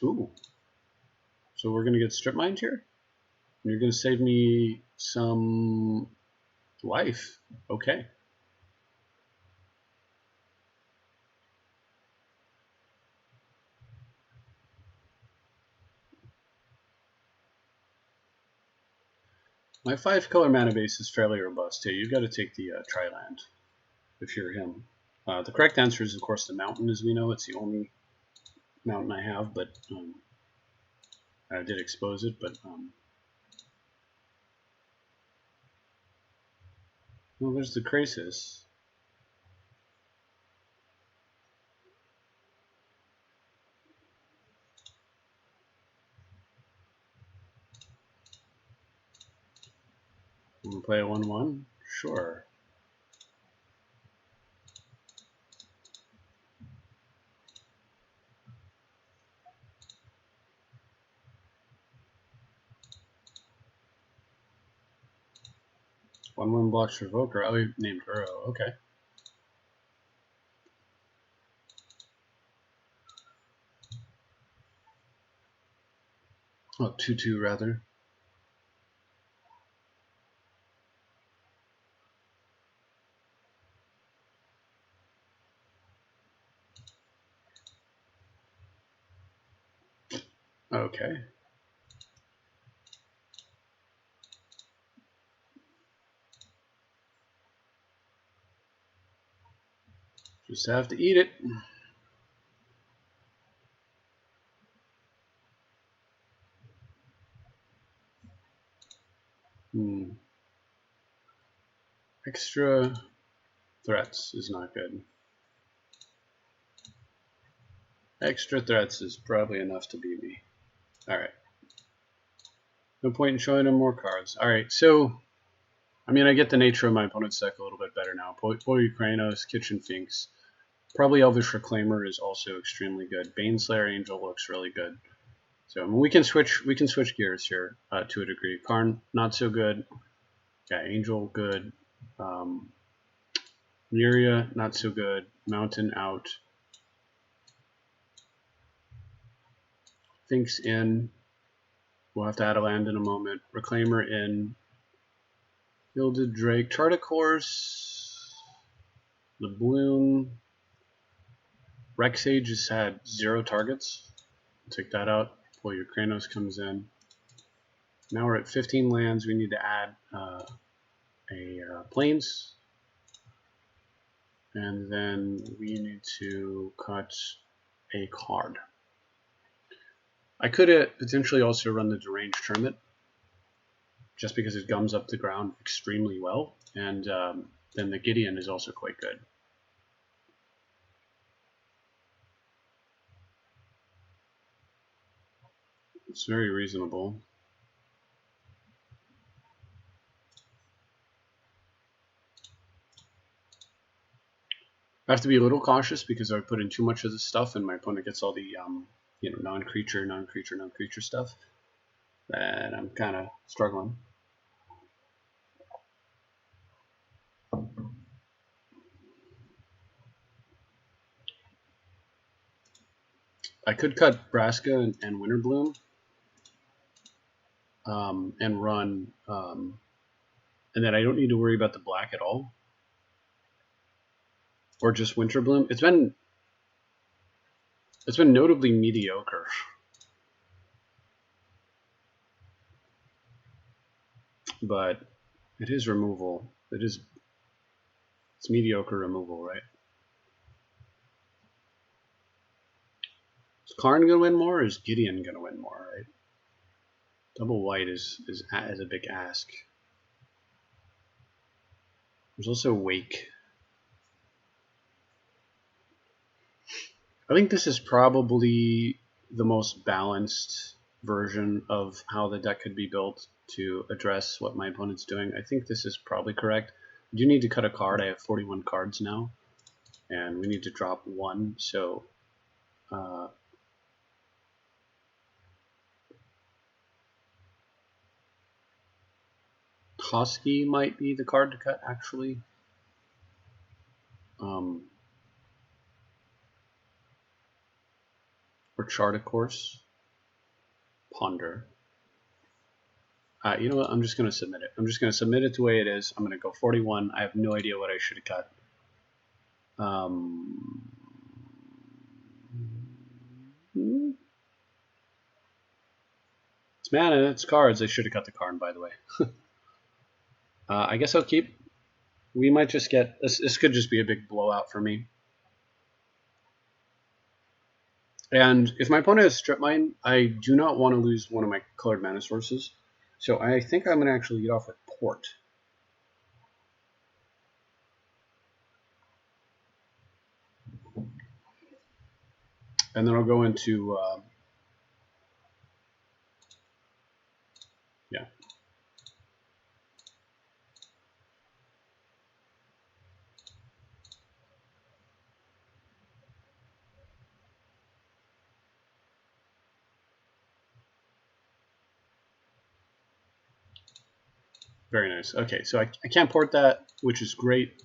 Ooh. So we're going to get strip mined here? You're going to save me some life. Okay. My 5-color mana base is fairly robust. Hey, you've got to take the tri-land if you're him. The correct answer is, of course, the mountain, as we know. It's the only mountain I have, but I did expose it, but well, there's the Krasis. Want to play a 1/1? Sure. One blocks for Evoker. Oh, he named Uro. Okay. Oh, 2/2 rather. Okay. Just have to eat it. Extra threats is not good. Extra threats is probably enough to beat me. Alright. No point in showing him more cards. Alright, so I mean, I get the nature of my opponent's deck a little bit better now. Ukrainos, Kitchen Finks. Probably Elvish Reclaimer is also extremely good. Baneslayer Angel looks really good. So I mean, we can switch gears here to a degree. Karn, not so good. Yeah, Angel, good. Miria, not so good. Mountain, out. Finks in. We'll have to add a land in a moment. Reclaimer in. Gilded Drake. Charticors. The Bloom. Rexage has had 0 targets. Take that out. Pull your Kranos comes in. Now we're at 15 lands. We need to add plains. And then we need to cut a card. I could potentially also run the Deranged Hermit, just because it gums up the ground extremely well. And then the Gideon is also quite good. It's very reasonable. I have to be a little cautious because I put in too much of this stuff and my opponent gets all the non-creature stuff. And I'm kind of struggling. I could cut Braska and Winterbloom and run, and then I don't need to worry about the black at all. Or just Winterbloom. It's been notably mediocre. But it is removal. It's mediocre removal, right? Is Karn gonna win more, or is Gideon gonna win more, right? Double white is a big ask. There's also Wake. I think this is probably the most balanced version of how the deck could be built to address what my opponent's doing. I think this is probably correct. I do need to cut a card. I have 41 cards now, and we need to drop one. So Toski might be the card to cut, actually. Or Chart, of course. Ponder. You know what? I'm just going to submit it. I'm just going to submit it the way it is. I'm going to go 41. I have no idea what I should have cut. It's mana, it's cards. I should have cut the card, by the way. I guess I'll keep. We might just get this could just be a big blowout for me. And if my opponent has Strip Mine, I do not want to lose one of my colored mana sources. So I think I'm going to actually lead off with Port. And then I'll go into yeah. Very nice. Okay, so I can't port that, which is great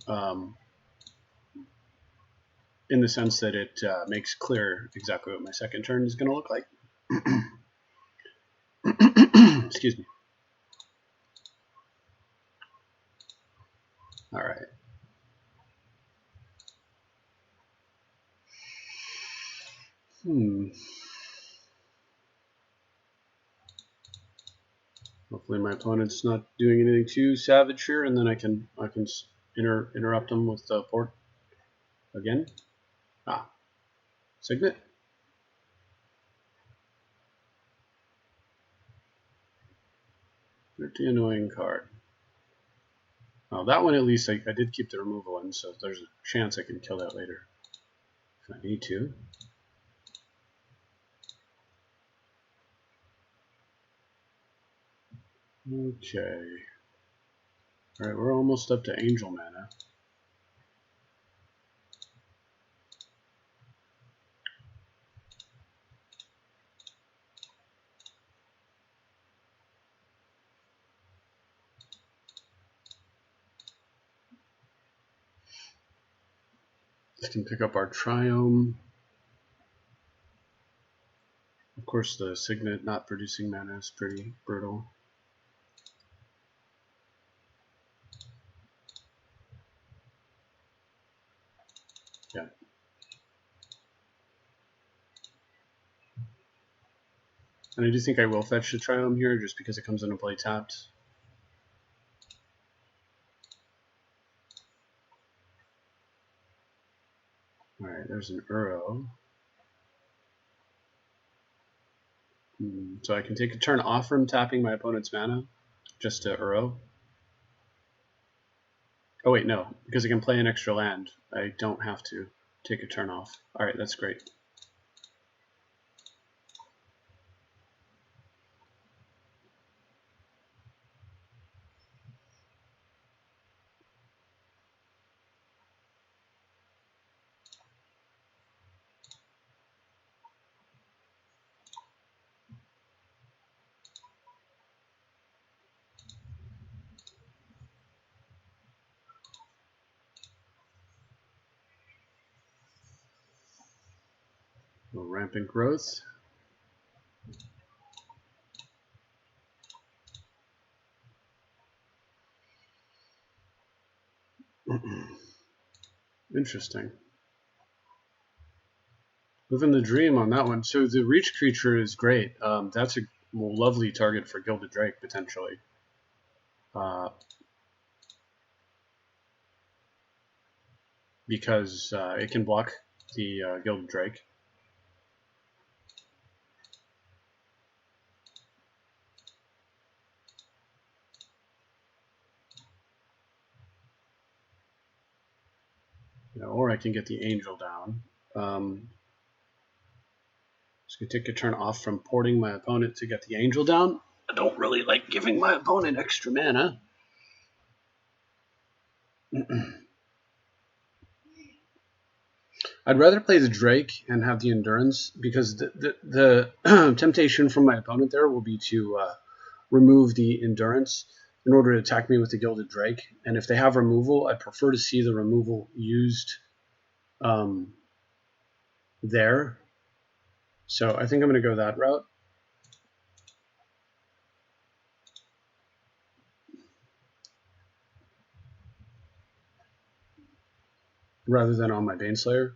in the sense that it makes clear exactly what my second turn is going to look like. Excuse me. All right. Hopefully my opponent's not doing anything too savage here, and then I can interrupt them with the port again. Signet. Pretty annoying card. That one at least I did keep the removal in, so there's a chance I can kill that later if I need to. Okay. Alright, we're almost up to Angel mana. This can pick up our Triome. Of course, the Signet not producing mana is pretty brutal. Yeah. And I do think I will fetch the Triome here just because it comes into play tapped. Alright, there's an Uro. So I can take a turn off from tapping my opponent's mana just to Uro. Oh wait, no, because I can play an extra land. I don't have to take a turn off. Alright, that's great. Rampant growth. Interesting. Living the dream on that one. So the reach creature is great. That's a lovely target for Gilded Drake potentially. Because it can block the Gilded Drake. Or I can get the Angel down. Just gonna take a turn off from porting my opponent to get the Angel down. I don't really like giving my opponent extra mana. I'd rather play the Drake and have the Endurance because the temptation from my opponent there will be to remove the Endurance in order to attack me with the Gilded Drake. And if they have removal, I prefer to see the removal used there. So I think I'm going to go that route. Rather than on my Baneslayer.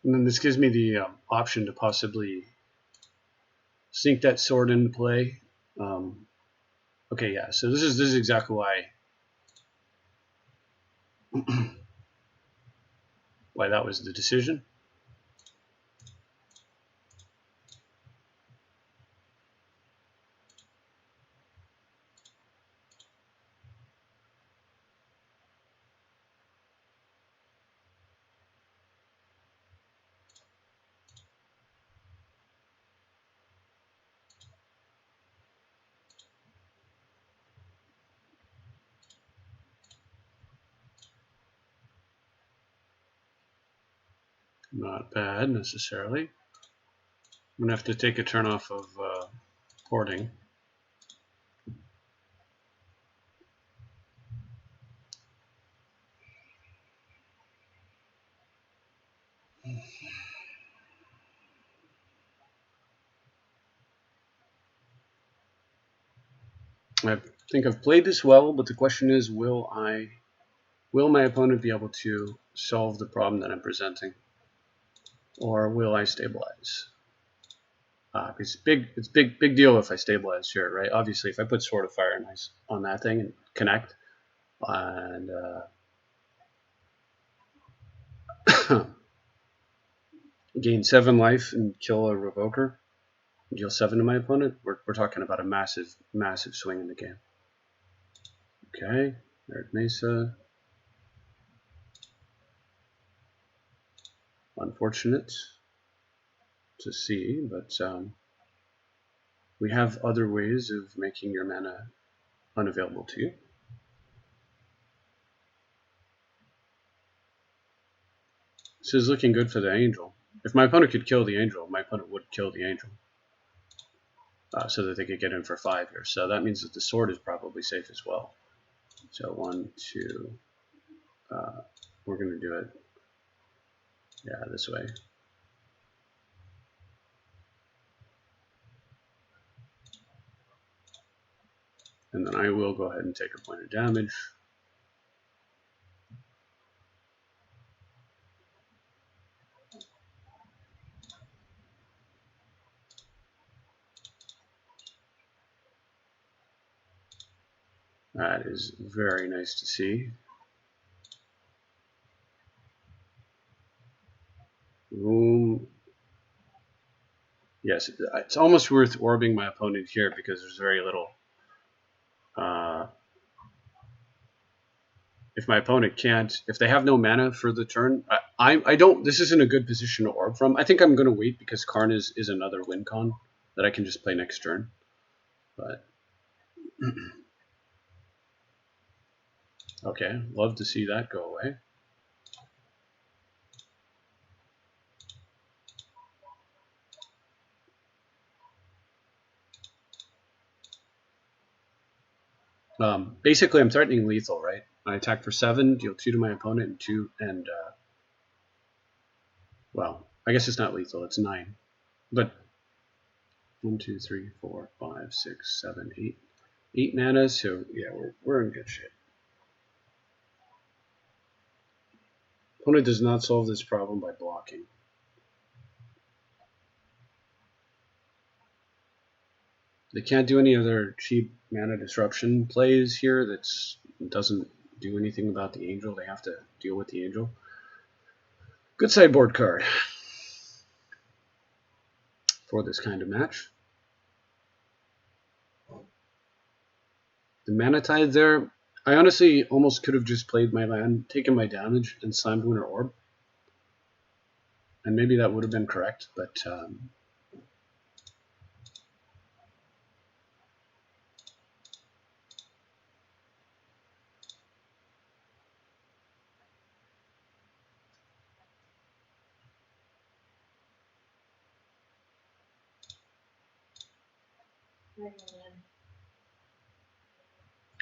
And then this gives me the option to possibly sink that sword into play. Okay, yeah. So this is exactly why why that was the decision. Not bad necessarily. I'm gonna have to take a turn off of porting. I think I've played this well, but the question is, will my opponent be able to solve the problem that I'm presenting, or will I stabilize? It's big deal if I stabilize here, right? Obviously, if I put Sword of Fire and Ice on that thing and connect, and gain 7 life and kill a Revoker, deal 7 to my opponent, we're talking about a massive swing in the game. Okay, Red Mesa. Unfortunate to see, but we have other ways of making your mana unavailable to you. This is looking good for the Angel. If my opponent could kill the angel, my opponent would kill the angel. So that they could get in for 5 here. So that means that the sword is probably safe as well. So 1, 2, we're going to do it, yeah, this way. And then I will go ahead and take a point of damage. That is very nice to see. Boom. Yes, it's almost worth orbing my opponent here because there's very little. If my opponent can't, if they have no mana for the turn, I don't. This isn't a good position to orb from. I think I'm going to wait because Karn is another win con that I can just play next turn. But okay, love to see that go away. Basically, I'm threatening lethal, right? I attack for 7, deal 2 to my opponent, and 2, and well, I guess it's not lethal, it's 9. But 1, 2, 3, 4, 5, 6, 7, 8. 8 mana, so yeah, we're in good shape. Opponent does not solve this problem by blocking. They can't do any other cheap mana disruption plays here that doesn't do anything about the angel. They have to deal with the angel. Good sideboard card for this kind of match. The Mana Tide there, I honestly almost could have just played my land, taken my damage, and slammed Winter Orb. And maybe that would have been correct, but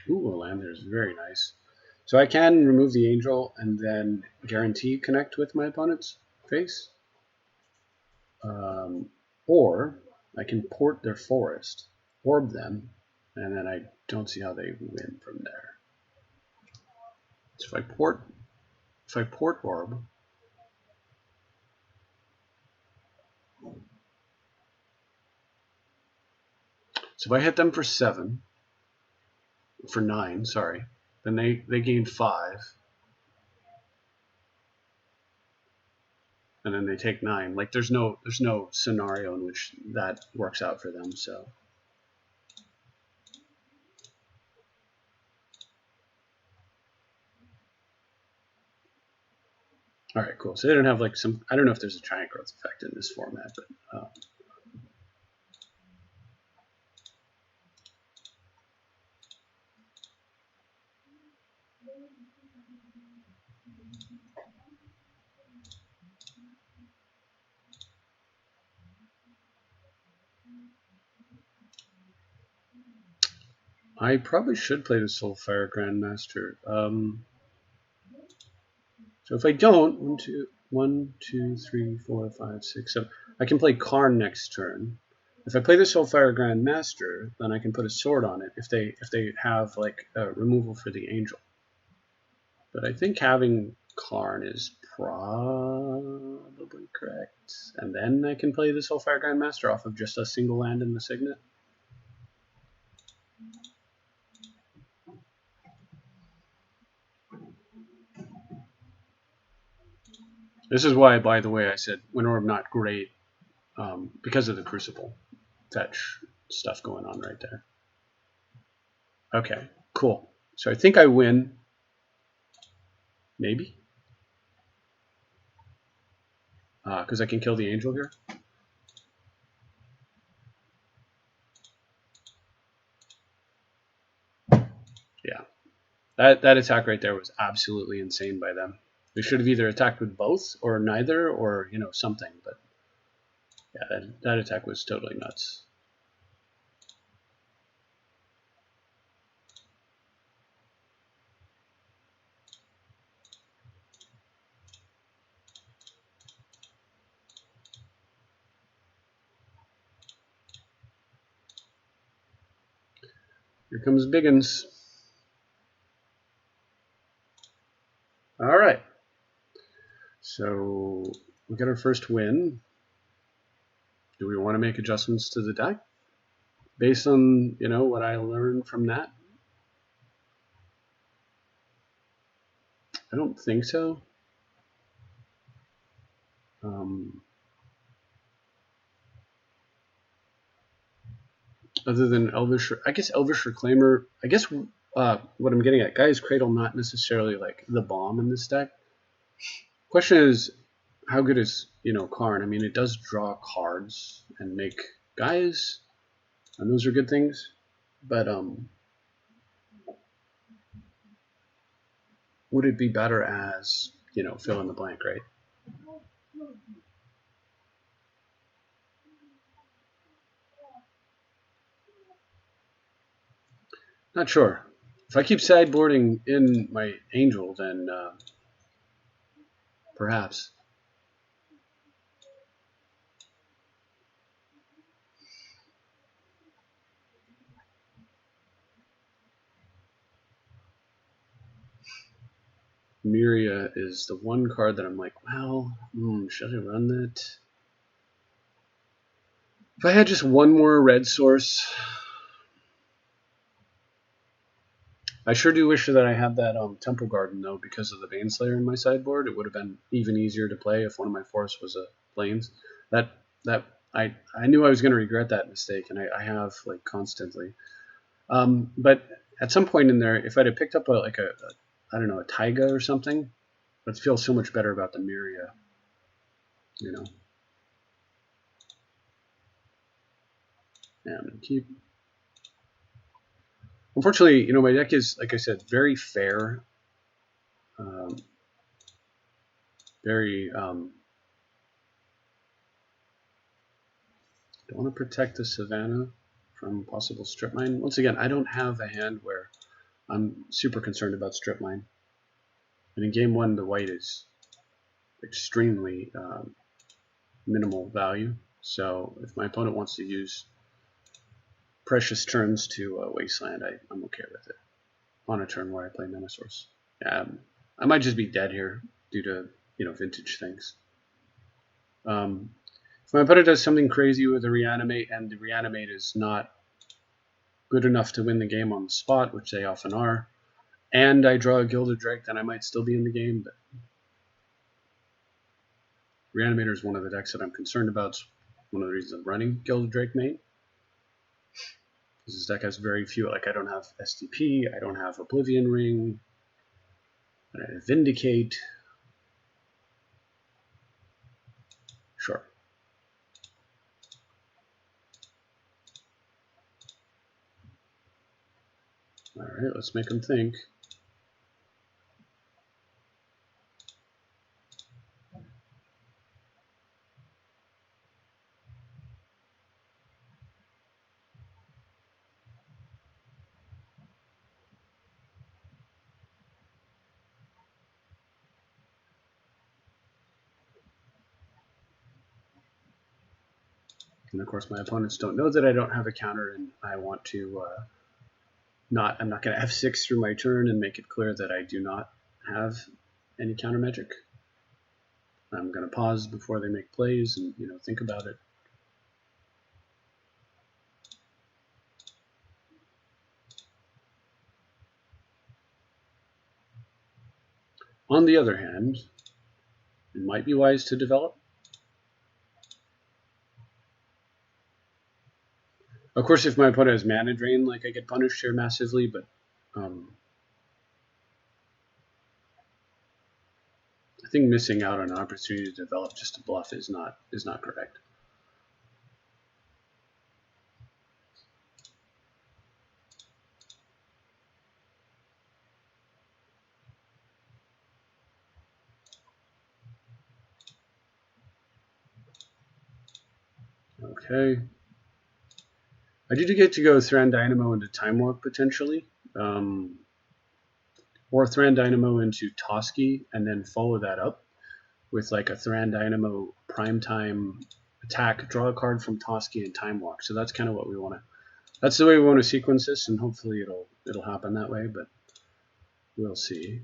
ooh, a land there is very nice. So I can remove the angel and then guarantee connect with my opponent's face. Or I can port their forest, orb them, and then I don't see how they win from there. So if I port orb, so if I hit them for 7, for 9, sorry, then they gain 5, and then they take 9. Like there's no scenario in which that works out for them. So all right, cool. So they don't have like some. I don't know if there's a giant growth effect in this format, but. I probably should play the Soulfire Grandmaster. So if I don't, 1, 2, 3, 4, 5, 6, 7, I can play Karn next turn. If I play the Soulfire Grandmaster, then I can put a sword on it if they have like a removal for the angel. But I think having Karn is probably correct. And then I can play the Soulfire Grandmaster off of just a single land in the Signet. This is why, by the way, I said Winter Orb not great because of the Crucible fetch stuff going on right there. Okay, cool. So I think I win. Maybe. Because I can kill the angel here. Yeah. That attack right there was absolutely insane by them. They should have either attacked with both or neither, or something. But yeah, that attack was totally nuts. Here comes Biggins. All right. So we got our first win. Do we want to make adjustments to the deck based on what I learned from that? I don't think so. Other than Elvish, I guess Elvish Reclaimer. I guess what I'm getting at, Gaia's Cradle, not necessarily like the bomb in this deck. Question is, how good is Karn? I mean, it does draw cards and make guys, and those are good things. But would it be better as fill in the blank, right? Not sure. If I keep sideboarding in my Angel, then perhaps. Myria is the one card that I'm like, well, should I run that? If I had just one more red source, I sure do wish that I had that Temple Garden, though, because of the Baneslayer in my sideboard. It would have been even easier to play if one of my forests was a Plains. I knew I was going to regret that mistake, and I have like constantly. But at some point in there, if I'd have picked up a I don't know, a Taiga or something, I'd feel so much better about the Myria. Yeah, I'm gonna keep. Unfortunately, my deck is, like I said, very fair. Very. Don't want to protect the Savannah from possible strip mine. Once again, I don't have a hand where I'm super concerned about strip mine. And in game one, the white is extremely minimal value. So if my opponent wants to use precious turns to Wasteland, I'm okay with it on a turn where I play Mana Source. I might just be dead here due to vintage things. If my opponent does something crazy with a Reanimate and the Reanimate is not good enough to win the game on the spot, which they often are, and I draw a Gilded Drake, then I might still be in the game. But Reanimator is one of the decks that I'm concerned about. It's one of the reasons I'm running Gilded Drake mate. This deck has very few, like I don't have STP, I don't have Oblivion Ring, I have Vindicate. Sure. Alright, let's make them think. And of course my opponents don't know that I don't have a counter, and I want to I'm not going to F6 through my turn and make it clear that I do not have any counter magic. I'm going to pause before they make plays and think about it. On the other hand, it might be wise to develop. Of course, if my opponent has mana drain, like I get punished here massively, but I think missing out on an opportunity to develop just to bluff is not correct. Okay. I do get to go Thran Dynamo into Time Walk potentially, or Thran Dynamo into Toski, and then follow that up with like a Thran Dynamo Primetime attack, draw a card from Toski and Time Walk. So that's kind of what we want to. That's the way we want to sequence this, and hopefully it'll happen that way. But we'll see.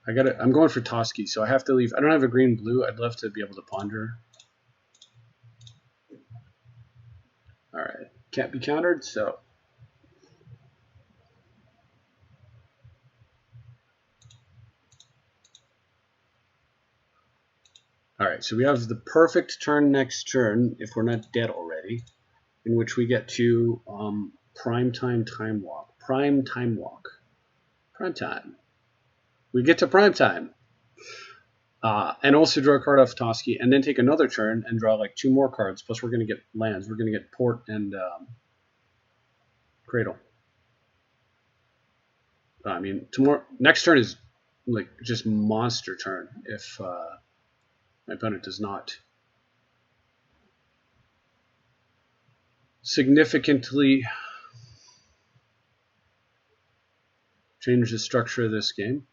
I'm going for Toski, so I have to leave. I don't have a green blue. I'd love to be able to ponder. All right, can't be countered. So all right, so we have the perfect turn next turn if we're not dead already, in which we get to Primetime Time Walk. Prime Time Walk. Prime time. We get to prime time. And also draw a card off Toski, and then take another turn and draw like 2 more cards. Plus, we're going to get lands. We're going to get Port and Cradle. I mean, next turn is like just monster turn if my opponent does not significantly change the structure of this game.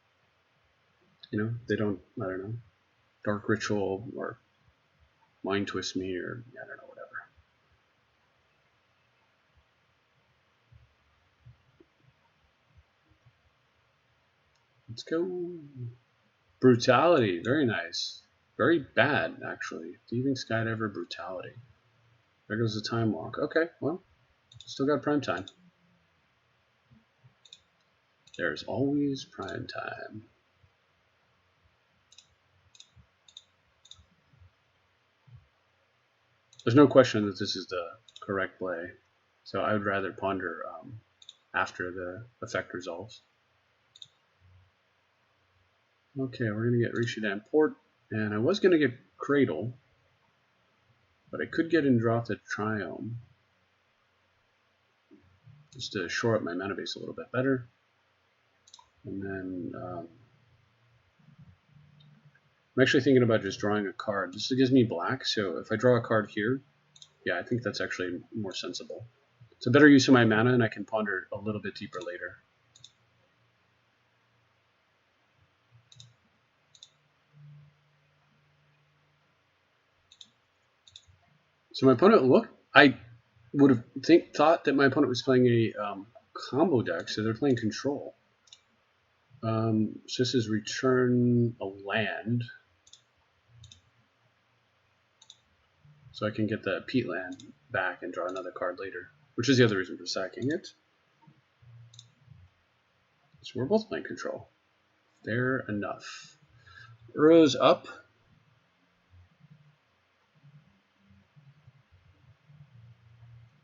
You know, they don't, I don't know, Dark Ritual or Mind Twist me, or I don't know, whatever. Let's go. Brutality, very nice. Very bad, actually. Thieving Skydiver, Brutality. There goes the Time Walk. Okay, well, still got prime time. There's always prime time. There's no question that this is the correct play, so I would rather ponder after the effect resolves. Okay, we're going to get Rishidan Port, and I was going to get Cradle, but I could get and drop the Triome, just to shore up my mana base a little bit better. And then I'm actually thinking about just drawing a card. This gives me black, so if I draw a card here, yeah, I think that's actually more sensible. It's a better use of my mana, and I can ponder a little bit deeper later. So my opponent I would have thought that my opponent was playing a combo deck, so they're playing control. So this is return a land, so I can get the Peat land back and draw another card later, which is the other reason for sacking it. So we're both playing control. Fair enough. Uro's up.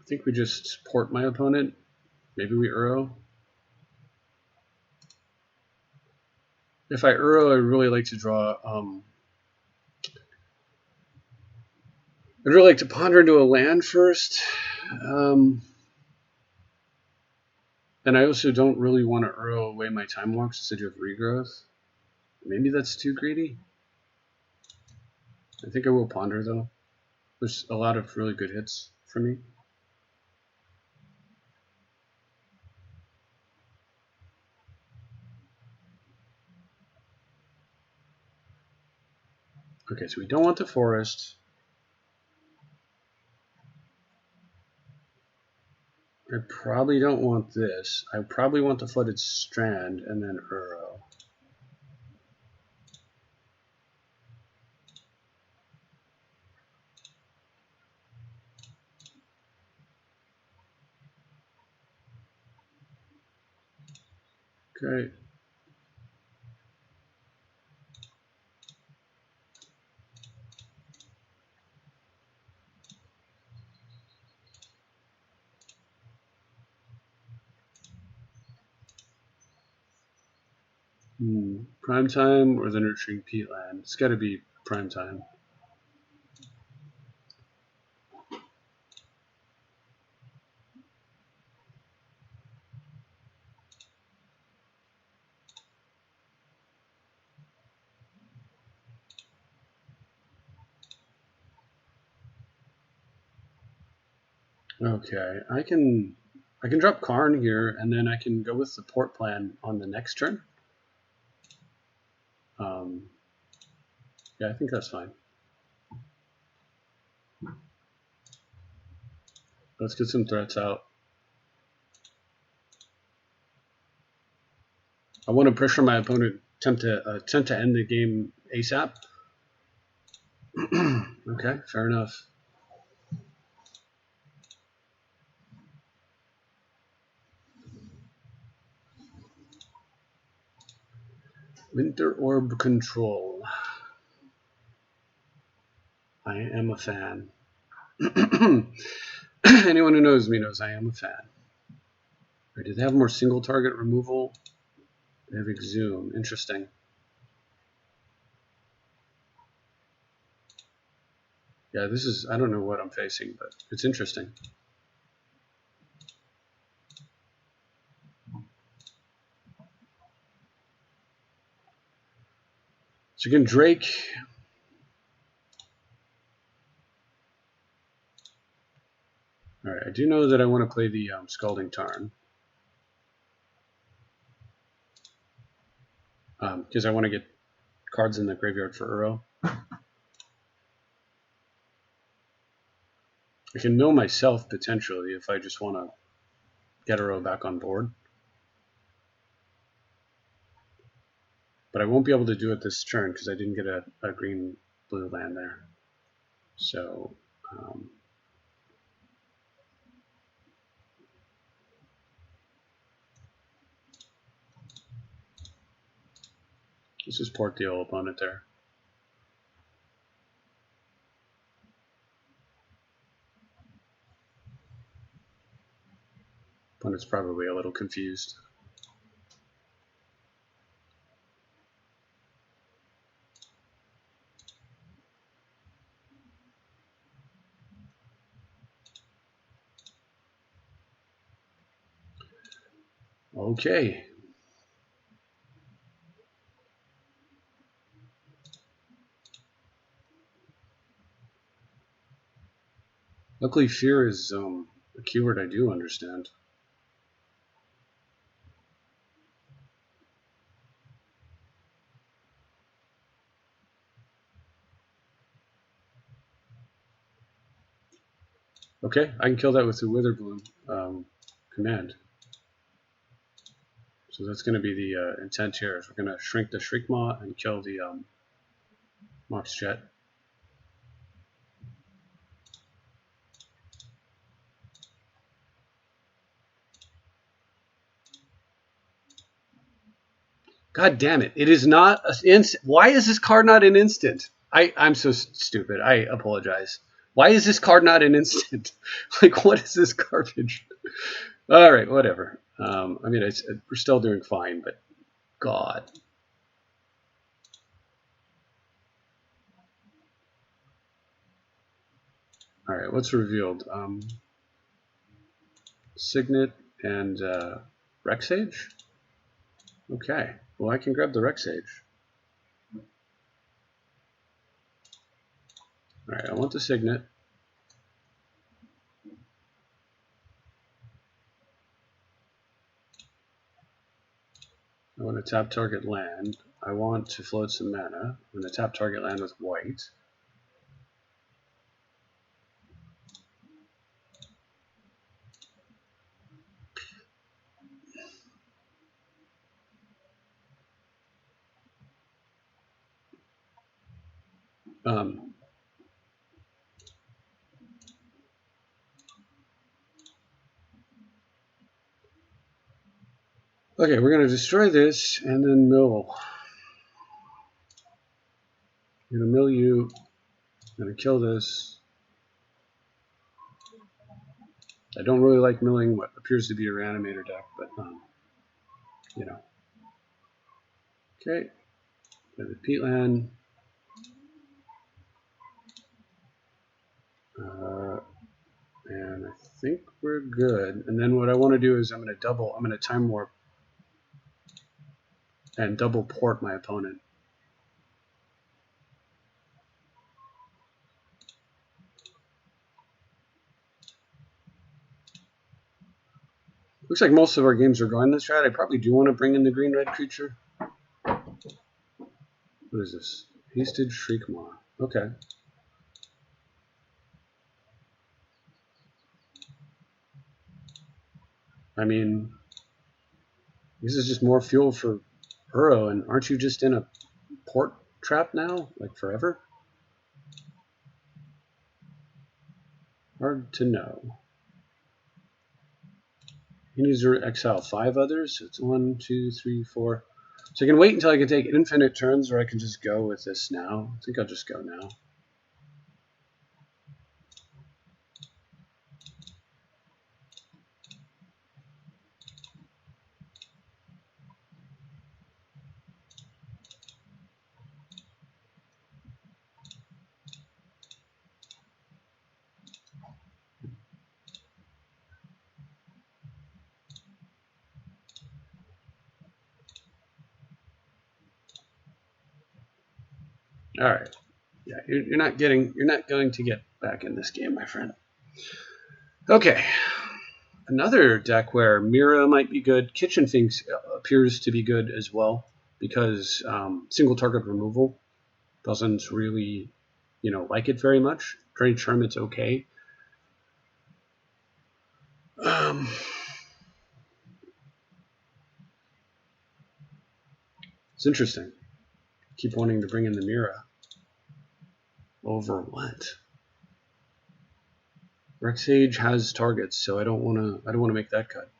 I think we just port my opponent. Maybe we Uro. If I Uro, I'd really like to draw. I'd really like to ponder into a land first. And I also don't really want to Uro away my Time Walks instead of Regrowth. Maybe that's too greedy. I think I will ponder, though. There's a lot of really good hits for me. Okay, so we don't want the forest. I probably don't want this. I probably want the Flooded Strand and then Uro. Okay. Prime time or the Nurturing Peatland? It's got to be prime time. Okay, I can drop Karn here, and then I can go with the port plan on the next turn. Yeah, I think that's fine. Let's get some threats out. I want to pressure my opponent, attempt to end the game ASAP. Okay, fair enough. Winter Orb Control. I am a fan. Anyone who knows me knows I am a fan. Right, do they have more single target removal? They have Exhume. Interesting. Yeah, this is, I don't know what I'm facing, but it's interesting. So again, Drake. All right, I do know that I want to play the Scalding Tarn. Because I want to get cards in the graveyard for Uro. I can mill myself potentially if I just want to get Uro back on board. But I won't be able to do it this turn because I didn't get a green-blue land there. So let's just port the old opponent there. Opponent's probably a little confused. Okay. Luckily, fear is a keyword I do understand. Okay, I can kill that with the Witherbloom command. So that's going to be the intent here. We're going to shrink the Shriekmaw and kill the Mox Jet. God damn it. It is not an instant. Why is this card not an instant? I'm so stupid. I apologize. Why is this card not an instant? Like, what is this garbage? All right, whatever. I mean, we're still doing fine, but God. All right, what's revealed? Signet and Rexage? Okay, well, I can grab the Rexage. All right, I want the Signet. I want to tap target land. I want to float some mana. I'm going to tap target land with white. Okay, we're going to destroy this and then mill. I'm going to mill you. I'm going to kill this. I don't really like milling what appears to be a reanimator deck, but, you know. Okay, got the Peatland. And I think we're good. And then what I want to do is I'm going to time warp and double port my opponent. Looks like most of our games are going this route. I probably do want to bring in the green-red creature. What is this? Hasted Shriekmaw. Okay. I mean, this is just more fuel for Uro, and aren't you just in a port trap now? Like forever? Hard to know. He needs to exile 5 others. So it's 1, 2, 3, 4. So I can wait until I can take infinite turns, or I can just go with this now. I think I'll just go now. All right. Yeah, you're not going to get back in this game, my friend. Okay. Another deck where Mira might be good. Kitchen Finks appears to be good as well because single target removal doesn't really, like it very much. Drain Charm, it's okay. It's interesting. Keep wanting to bring in the Mira. Over what? Rexage has targets, so I don't want to make that cut.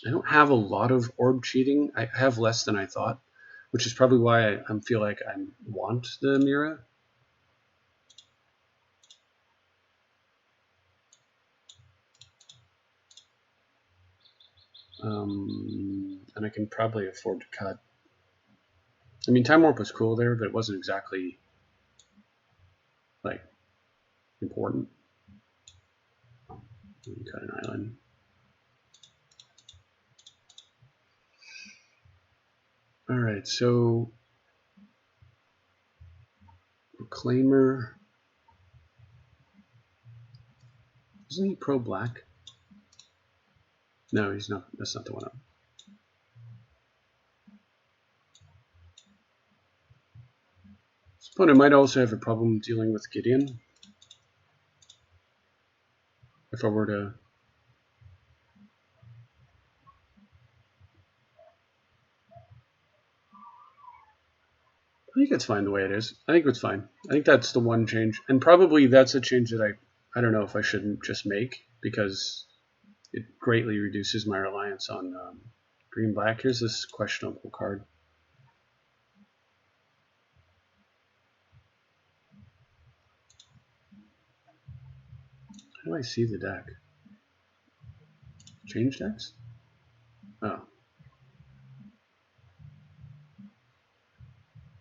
I don't have a lot of orb cheating. I have less than I thought, which is probably why I feel like I want the Mira. And I can probably afford to cut. I mean, Time Warp was cool there, but it wasn't exactly like important. Cut an island. All right, so Reclaimer. Isn't he pro black? No, he's not. That's not the one up. This opponent might also have a problem dealing with Gideon. If I were to. I think it's fine the way it is. I think it's fine. I think that's the one change. And probably that's a change that I don't know if I shouldn't just make because it greatly reduces my reliance on green-black. Here's this questionable card. How do I see the deck? Change decks? Oh.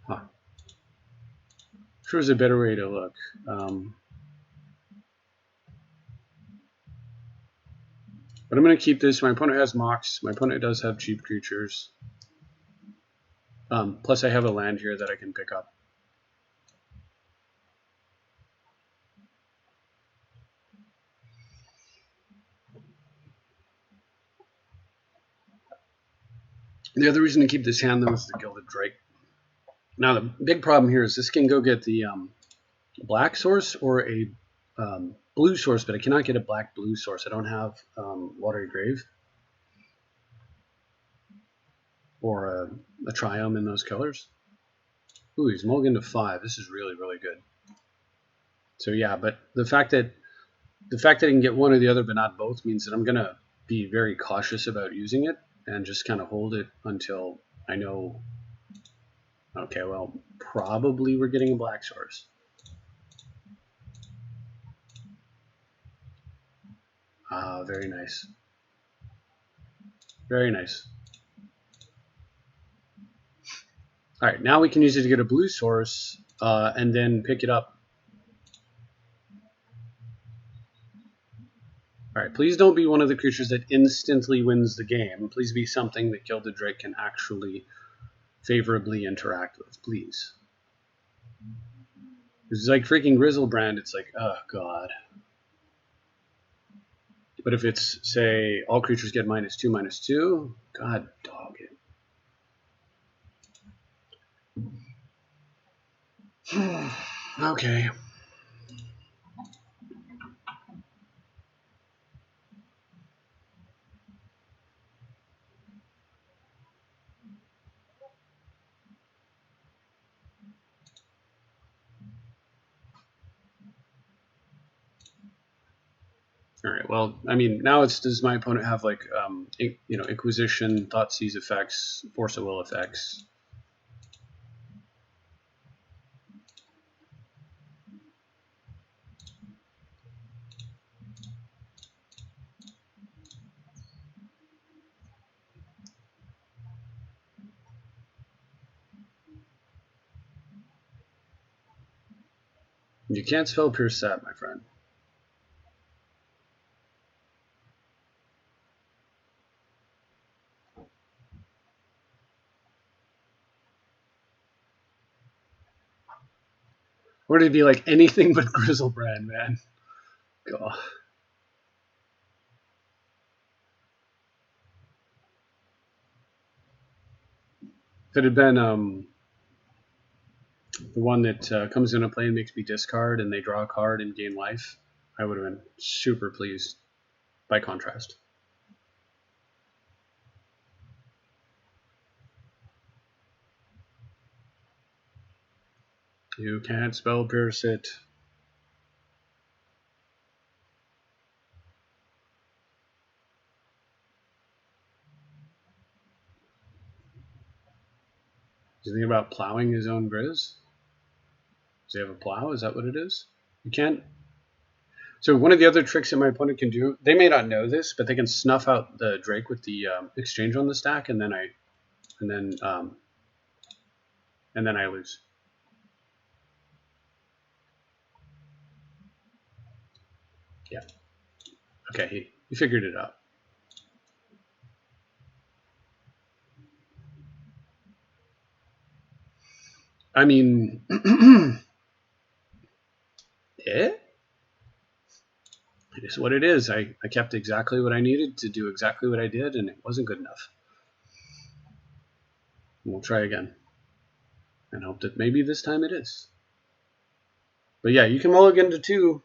Huh. Sure is a better way to look. But I'm going to keep this. My opponent has Mox. My opponent does have cheap creatures. Plus I have a land here that I can pick up. The other reason to keep this hand, though, is the Gilded Drake. Now, the big problem here is this can go get the black source or a blue source, but I cannot get a black-blue source. I don't have Watery Grave or a Triumph in those colors. Ooh, he's mulligan to 5. This is really, really good. So yeah, but the fact that I can get one or the other but not both means that I'm going to be very cautious about using it and just kind of hold it until I know, okay, well, probably we're getting a black source. Ah, very nice. Very nice. All right, now we can use it to get a blue source and then pick it up. All right, please don't be one of the creatures that instantly wins the game. Please be something that Gilded Drake can actually favorably interact with, please. It's like freaking Grizzlebrand. It's like, oh god. But if it's, say, all creatures get -2/-2, god dog it. Okay. All right. Well, I mean, now it's does my opponent have like, Inquisition, Thoughtseize effects, Force of Will effects? You can't spell Pierce that, my friend. Or to be like anything but Grizzlebrand, man. God. If it had been the one that comes into play and makes me discard and they draw a card and gain life, I would have been super pleased by contrast. You can't spell Pierce it. Does he think about plowing his own Grizz? Does he have a plow? Is that what it is? You can't. So one of the other tricks that my opponent can do, they may not know this, but they can snuff out the Drake with the exchange on the stack, and then I lose. Yeah. Okay, he figured it out. I mean, it is what it is. I kept exactly what I needed to do exactly what I did, and it wasn't good enough. We'll try again and hope that maybe this time it is. But yeah, you can mulligan to 2.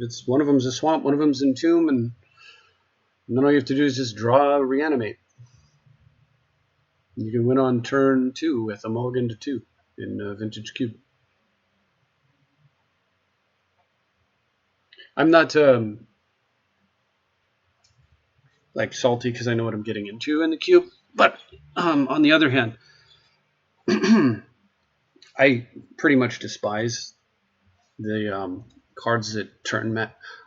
It's one of them's a swamp, one of them's Entomb, and then all you have to do is just draw, reanimate. You can win on turn 2 with a mulligan to 2 in Vintage Cube. I'm not like salty because I know what I'm getting into in the cube, but on the other hand, I pretty much despise the cards that turn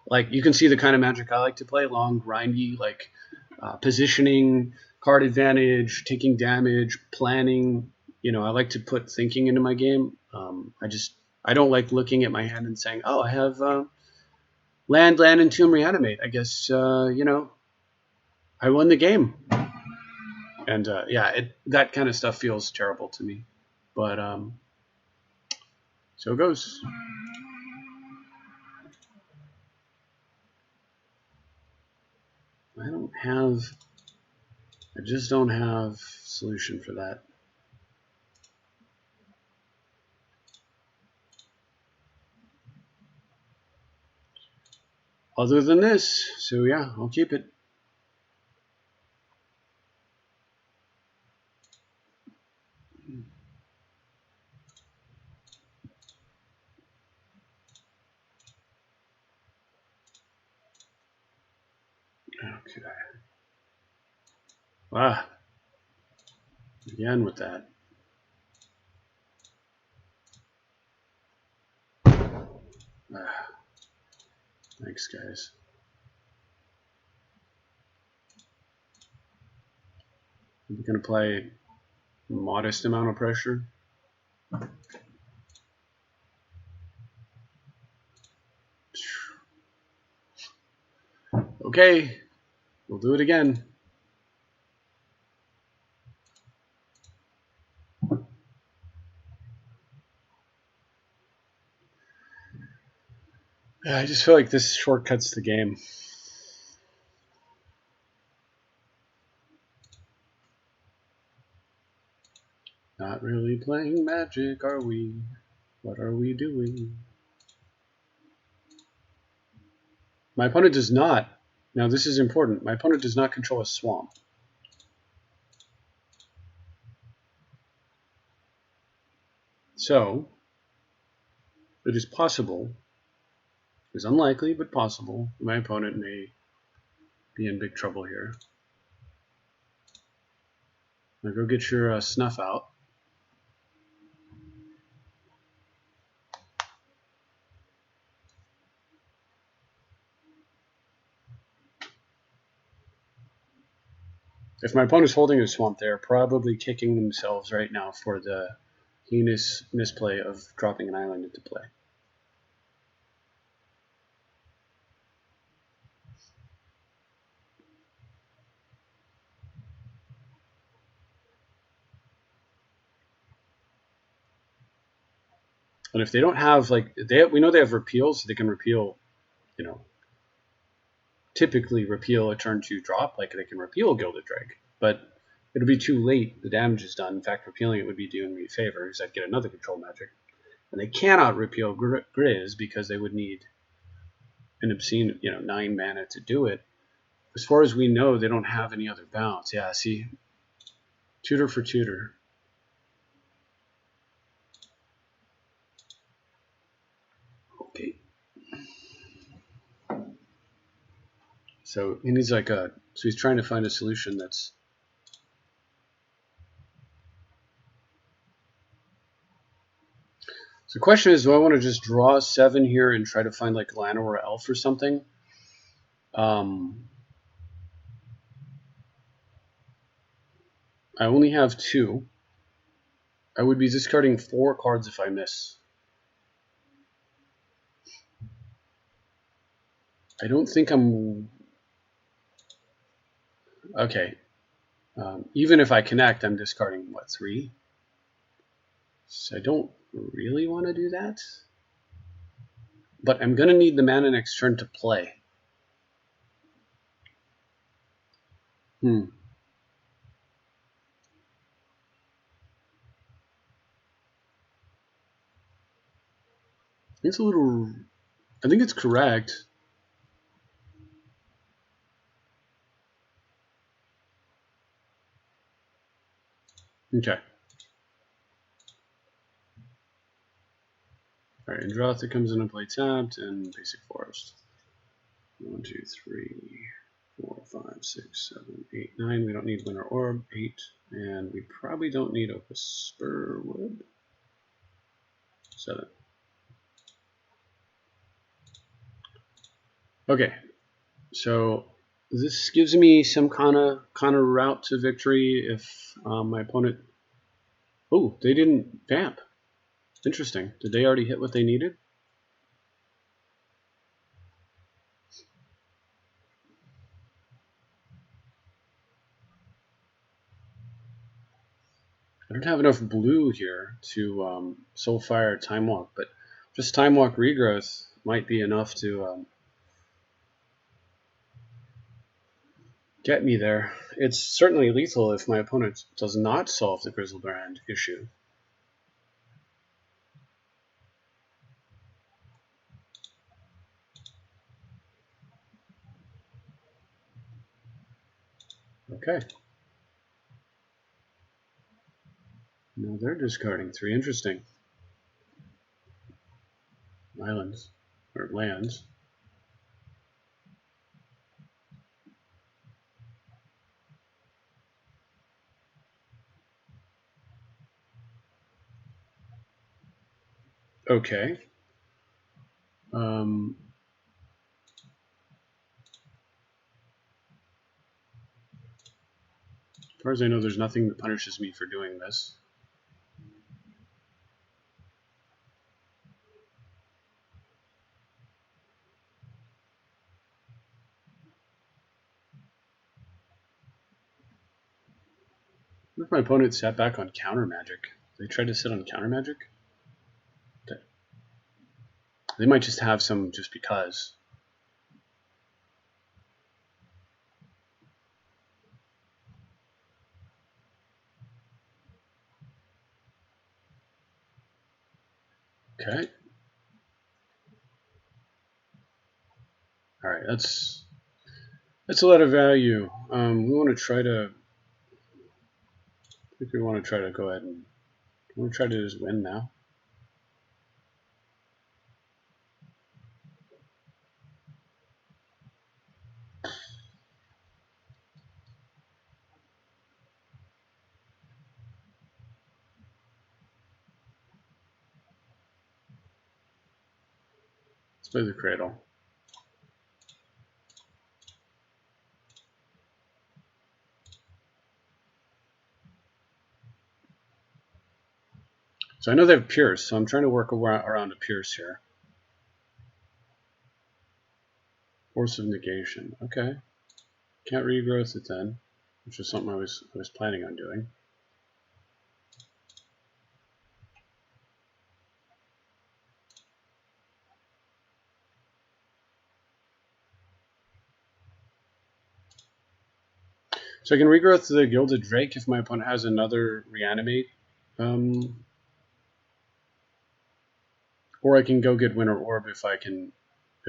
like you can see the kind of Magic I like to play: long, grindy, like positioning, card advantage, taking damage, planning. You know, I like to put thinking into my game. I don't like looking at my hand and saying, "Oh, I have land, Entomb, reanimate. I guess I won the game." And yeah, that kind of stuff feels terrible to me. But so it goes. I just don't have solution for that. Other than this, so yeah, I'll keep it. Okay. Again with that. Thanks, guys. We're going to apply a modest amount of pressure. Okay, we'll do it again. Yeah, I just feel like this shortcuts the game. Not really playing Magic, are we? What are we doing? My opponent does not. Now this is important. My opponent does not control a swamp. So, it is possible, it is unlikely, but possible, my opponent may be in big trouble here. Now go get your snuff out. If my opponent's holding a swamp, they're probably kicking themselves right now for the heinous misplay of dropping an island into play. And if they don't have, like, we know they have repeal, so they can repeal, you know, typically repeal a turn 2 drop, like they can repeal Gilded Drake, but it'll be too late. The damage is done. In fact, repealing it would be doing me a favor because I'd get another control magic. And they cannot repeal Grizz because they would need an obscene, 9 mana to do it. As far as we know, they don't have any other bounce. Yeah, see, tutor for tutor. Okay. So he needs so he's trying to find a solution that's. So the question is, do I want to just draw 7 here and try to find like Llanowar or Elf or something? I only have 2. I would be discarding 4 cards if I miss. I don't think I'm. Okay. Even if I connect, I'm discarding, what, 3? So I don't really want to do that. But I'm going to need the mana next turn to play. It's a little. I think it's correct. Okay. Alright, Androtha comes into play tapped and Basic Forest. 1, 2, 3, 4, 5, 6, 7, 8, 9. We don't need Winter Orb. 8. And we probably don't need Opus Spurwood. 7. Okay. So this gives me some kind of route to victory if my opponent. Oh, they didn't vamp. Interesting. Did they already hit what they needed? I don't have enough blue here to Soulfire Time Walk, but just Time Walk Regrowth might be enough to get me there. It's certainly lethal if my opponent does not solve the Grizzlebrand issue. Okay. Now they're discarding 3. Interesting. Islands. Or lands. Okay. As far as I know, there's nothing that punishes me for doing this. What if my opponent sat back on counter magic? They tried to sit on counter magic? They might just have some just because. Okay. All right, that's a lot of value. We want to try to. I think we want to try to go ahead and we want to try to just win now. Let's play the cradle. So I know they have Pierce, so I'm trying to work around a Pierce here. Force of negation. Okay. Can't regrowth it then, which is something I was planning on doing. So I can regrowth the Gilded Drake if my opponent has another reanimate. Or I can go get Winter Orb if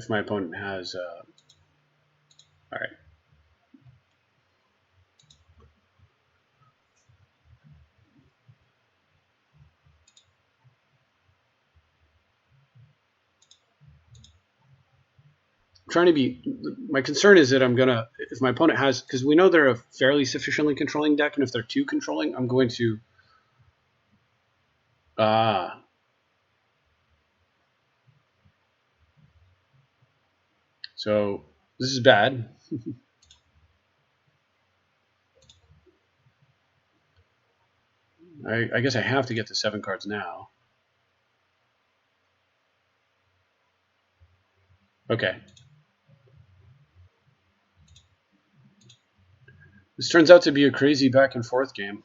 my opponent has. All right. Trying to be. My concern is that I'm gonna, if my opponent has, because we know they're a fairly sufficiently controlling deck, and if they're too controlling, I'm going to. So this is bad. I guess I have to get the 7 cards now. Okay. This turns out to be a crazy back and forth game.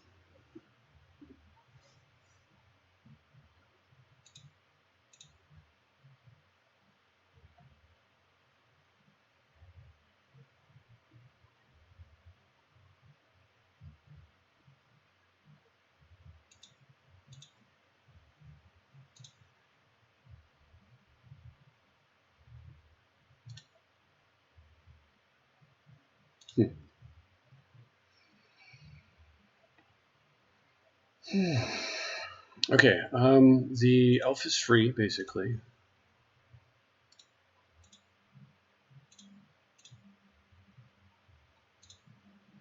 Okay, the elf is free, basically.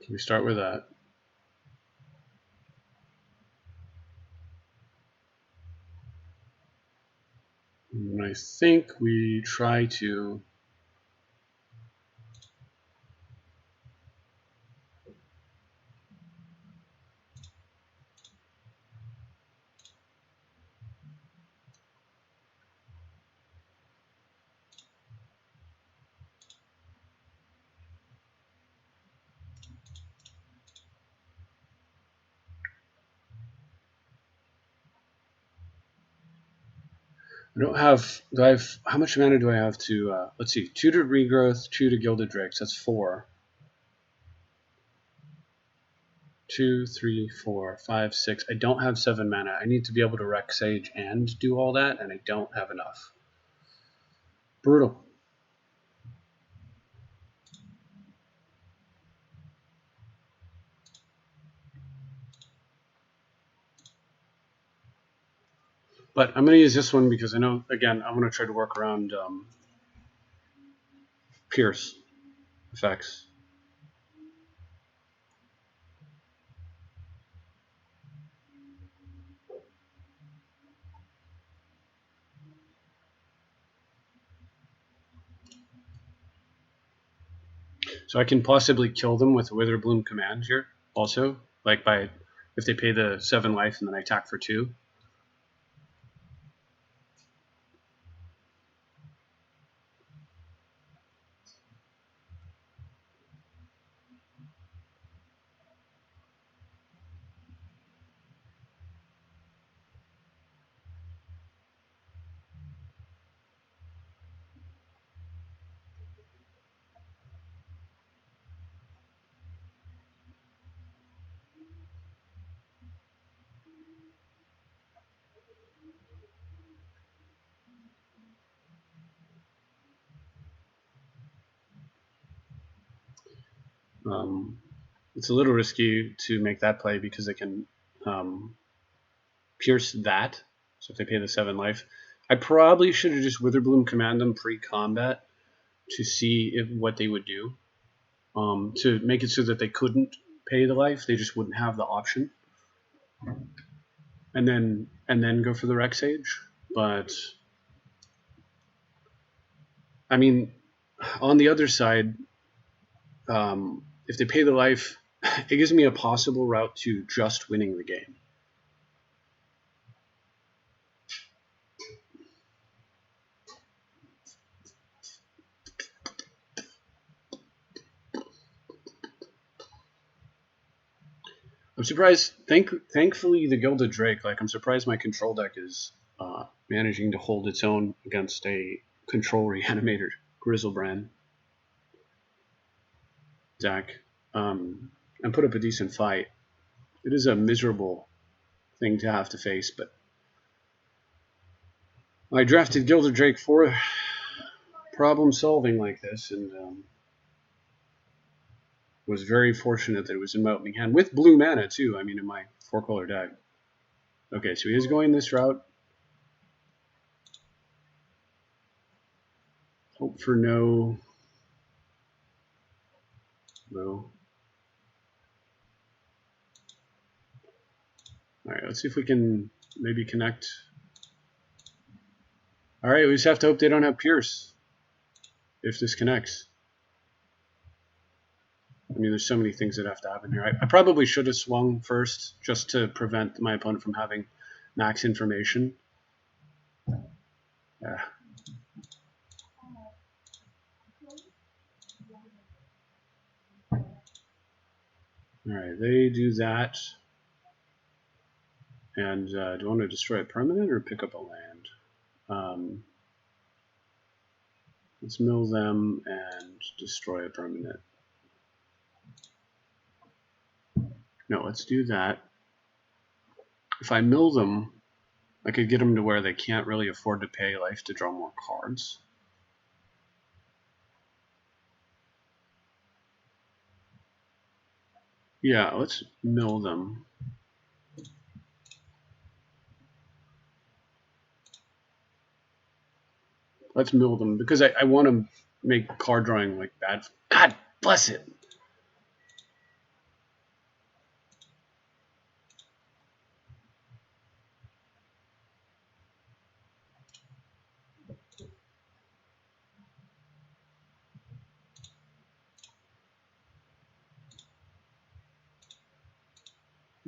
Can we start with that? And I think we try to. I don't have. Do I have? How much mana do I have to? Let's see. 2 to regrowth, 2 to Gilded Drakes. That's 4. 2, 3, 4, 5, 6. I don't have 7 mana. I need to be able to Wreck Sage and do all that, and I don't have enough. Brutal. But I'm going to use this one because I know, again, I'm going to try to work around Pierce effects. So I can possibly kill them with Witherbloom command here also, like by if they pay the 7 life and then I attack for 2. It's a little risky to make that play because they can pierce that. So if they pay the 7 life, I probably should have just Witherbloom command them pre-combat to see what they would do. To make it so that they couldn't pay the life, they just wouldn't have the option. And then go for the Rex Age. But I mean, on the other side, if they pay the life, it gives me a possible route to just winning the game. I'm surprised. Thankfully, the Gilded Drake. Like, I'm surprised my control deck is managing to hold its own against a control reanimator Grizzlebrand deck, and put up a decent fight. It is a miserable thing to have to face, but I drafted Gilded Drake for problem solving like this, and was very fortunate that it was in my opening hand with blue mana too. I mean, in my 4-color deck. Okay, so he is going this route. Hope for no. All right, let's see if we can maybe connect. All right, we just have to hope they don't have Pierce if this connects. I mean, there's so many things that have to happen here. I probably should have swung first just to prevent my opponent from having max information. Yeah. All right, they do that. And do I want to destroy a permanent or pick up a land? Let's mill them and destroy a permanent. No, let's do that. If I mill them, I could get them to where they can't really afford to pay life to draw more cards. Yeah, let's mill them. Let's mill them because I want to make card drawing like bad. God bless it.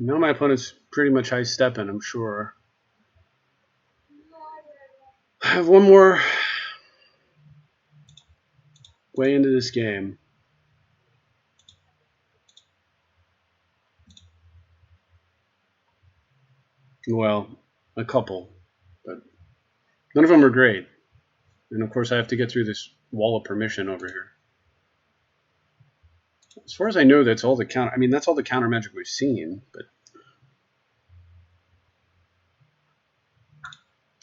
Now my opponent's pretty much high stepping, I'm sure. I have one more way into this game. Well, a couple, but none of them are great. And of course I have to get through this wall of permission over here. As far as I know, that's all the counter. I mean, that's all the counter magic we've seen, but.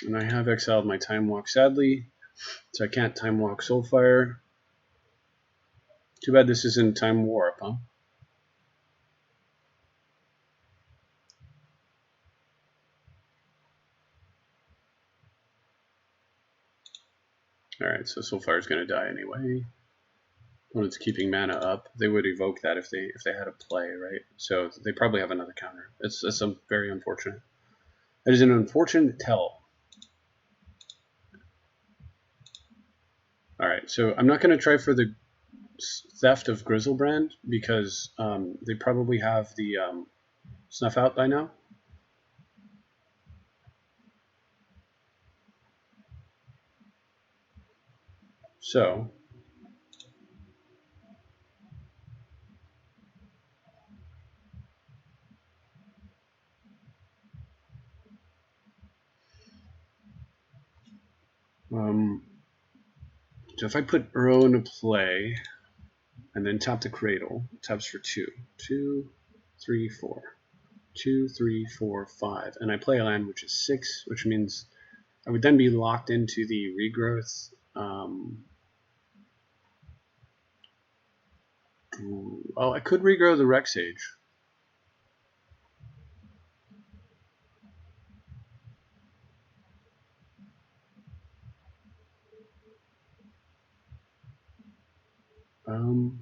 And I have exiled my Time Walk, sadly, so I can't Time Walk Soulfire. Too bad this isn't Time Warp, huh? Alright, so Soulfire's going to die anyway. When it's keeping mana up, they would evoke that if they had a play, right? So they probably have another counter. It's very unfortunate. That is an unfortunate tell. Alright, so I'm not going to try for the theft of Grizzlebrand because they probably have the snuff out by now. So so if I put Uro into play and then tap the Cradle, it taps for 2. 2, 3, 4. 2, 3, 4, 5. And I play a land which is 6, which means I would then be locked into the regrowth. Oh, I could regrow the Rec Sage. Um,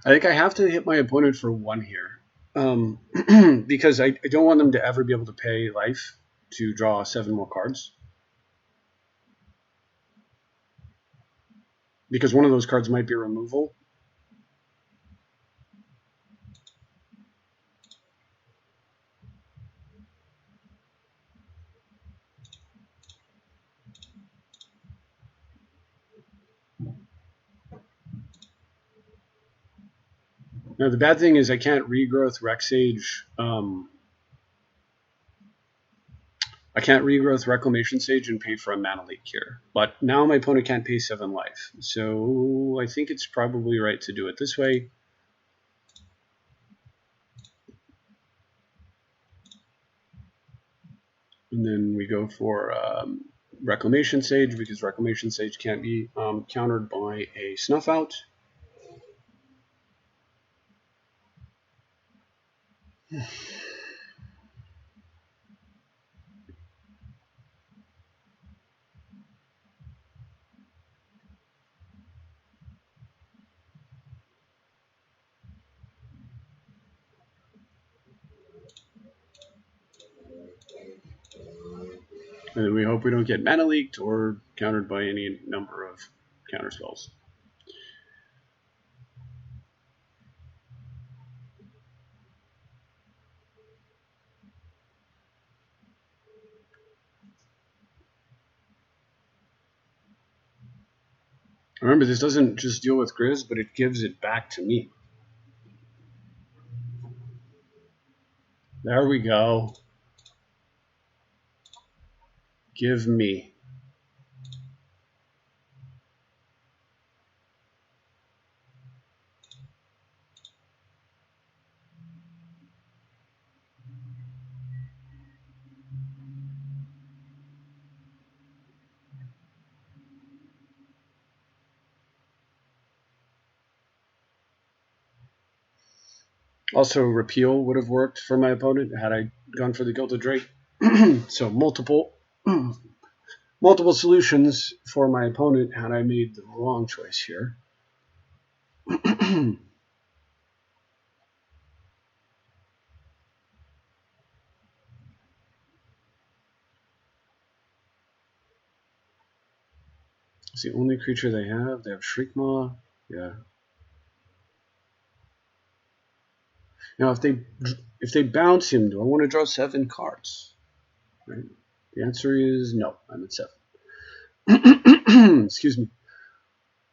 I think I have to hit my opponent for 1 here. Because I don't want them to ever be able to pay life to draw 7 more cards. Because one of those cards might be removal. Now the bad thing is I can't regrowth Rec Sage. I can't regrowth Reclamation Sage and pay for a mana leak here. But now my opponent can't pay 7 life. So I think it's probably right to do it this way. And then we go for Reclamation Sage, because Reclamation Sage can't be countered by a Snuff Out. And then we hope we don't get mana leaked or countered by any number of counter spells. Remember, this doesn't just deal with Grizz, but it gives it back to me. There we go. Give me. Also, repeal would have worked for my opponent had I gone for the Gilded Drake. So multiple solutions for my opponent had I made the wrong choice here. It's the only creature they have. They have Shriekmaw. Yeah. Now, if they bounce him, do I want to draw 7 cards? Right. The answer is no. I'm at 7. Excuse me.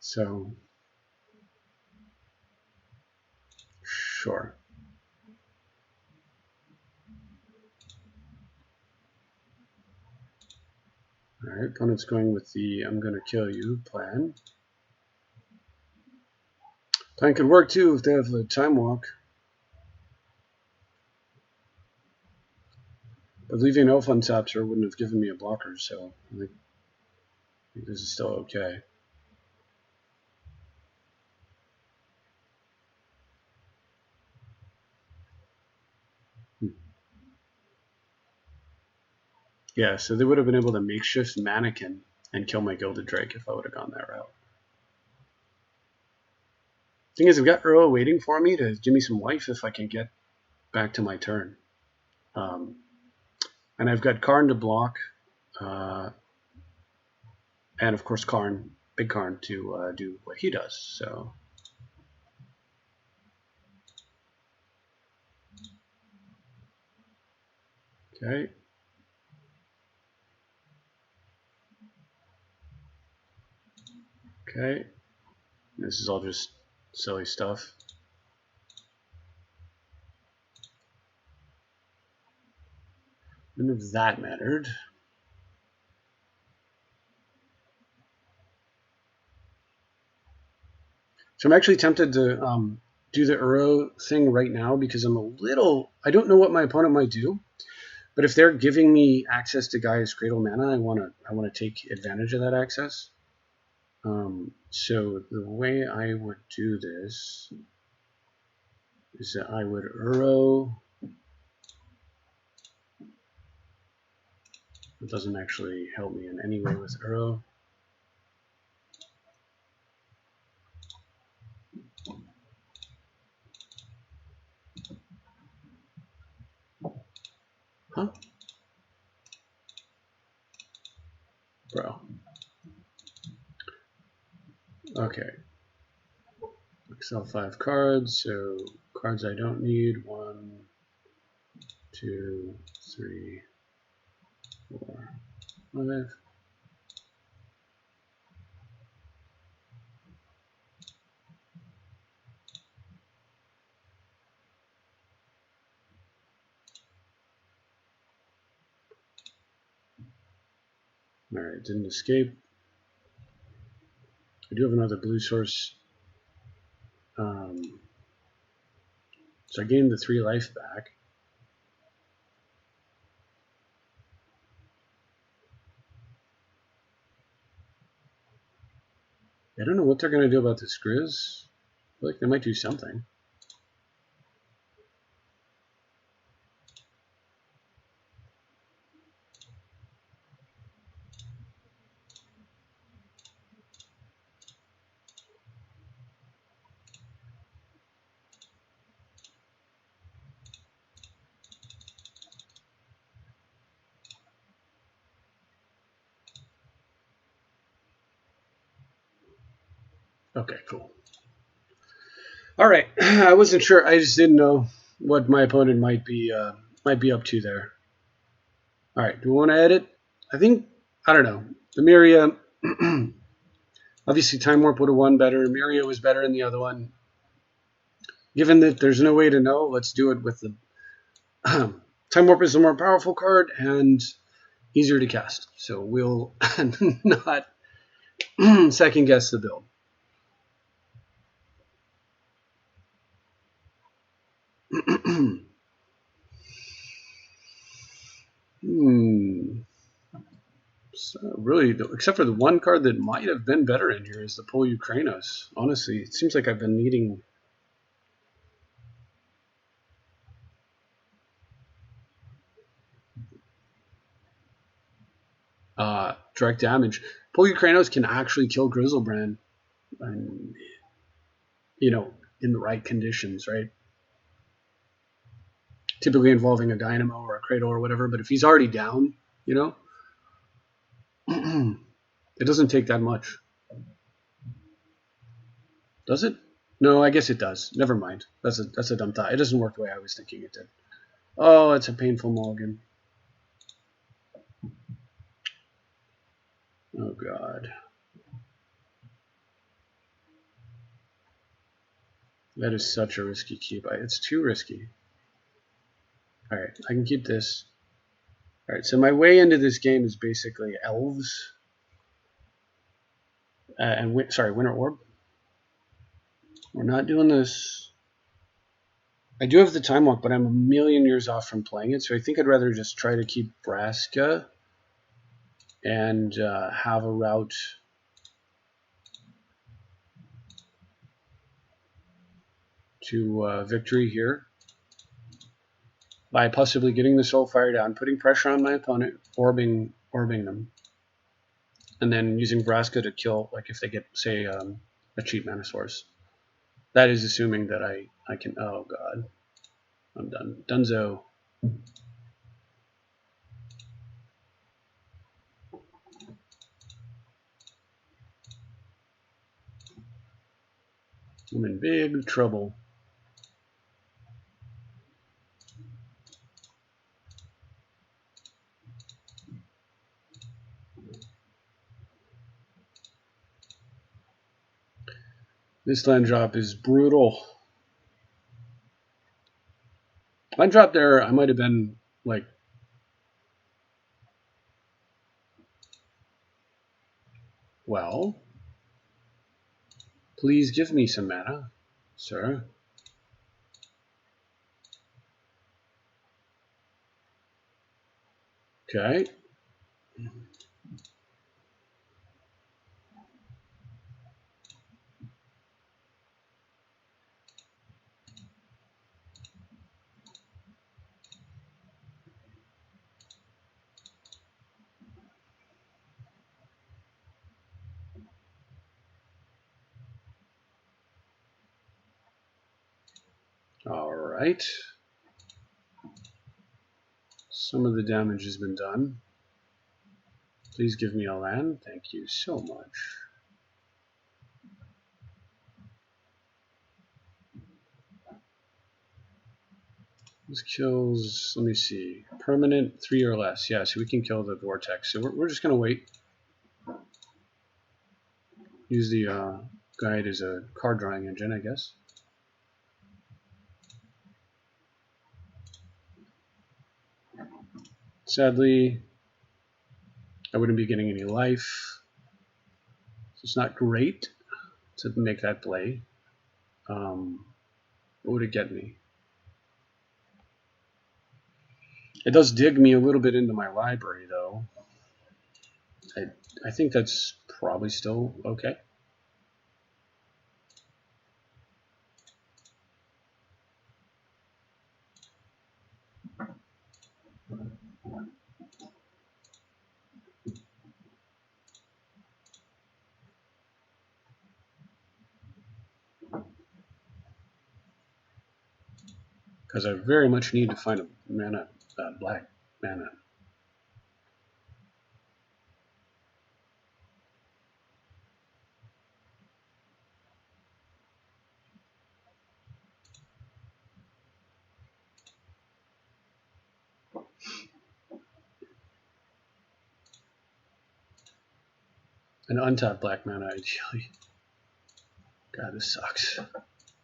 So, sure. Alright, opponent's going with the I'm gonna kill you plan. Plan could work too if they have a time walk. But leaving Elf untapped here wouldn't have given me a blocker, so I think this is still okay. Yeah, so they would have been able to makeshift Mannequin and kill my Gilded Drake if I would have gone that route. Thing is, I've got Uro waiting for me to give me some life if I can get back to my turn. And I've got Karn to block, and of course Karn, Big Karn, to do what he does. So. Okay. Okay. This is all just silly stuff. None of that mattered. So I'm actually tempted to do the Uro thing right now because I don't know what my opponent might do, but if they're giving me access to Gaia's Cradle mana, I want to take advantage of that access. So the way I would do this is that I would Uro. It doesn't actually help me in any way with Uro. Huh? Bro. Okay. Excel 5 cards, so cards I don't need. 1, 2, 3, 4, 5. Alright, didn't escape. I do have another blue source. So I gained the 3 life back. I don't know what they're going to do about this Grizz. I feel like they might do something. Okay, cool. All right, I wasn't sure. I just didn't know what my opponent might be up to there. All right, do we want to edit? I don't know. The Miria, obviously Time Warp would have won better. Miria was better in the other one. Given that there's no way to know, let's do it with the Time Warp is a more powerful card and easier to cast. So we'll not second guess the build. So really, except for the one card that might have been better in here is the Pol Ukrainos. Honestly, it seems like I've been needing direct damage. Pol Ukrainos can actually kill Grizzlebrand, and in the right conditions, right? Typically involving a Dynamo or a Cradle or whatever. But if he's already down, it doesn't take that much. Does it? No, I guess it does. Never mind. That's a dumb thought. It doesn't work the way I was thinking it did. Oh, it's a painful mulligan. Oh, God. That is such a risky keep. It's too risky. All right, I can keep this. All right, so my way into this game is basically Elves. Winter Orb. We're not doing this. I do have the Time Walk, but I'm a million years off from playing it, so I think I'd rather just try to keep Vraska and have a route to victory here by possibly getting the Soulfire down, putting pressure on my opponent, orbing them, and then using Vraska to kill, like if they get, say, a cheap mana source. That is assuming that I can. Oh God, I'm done. Dunzo. I'm in big trouble. This land drop is brutal. Land drop there, I might have been like Well, please give me some mana, sir. Okay. All right. Some of the damage has been done. Please give me a land. Thank you so much. This kills, let me see, permanent 3 or less. Yeah, so we can kill the vortex. So we're just going to wait. Use the guide as a card drawing engine, I guess. Sadly, I wouldn't be getting any life. So it's not great to make that play. What would it get me? It does dig me a little bit into my library, though. I think that's probably still okay. Because I very much need to find a mana, black mana. An untapped black mana, ideally. God, this sucks.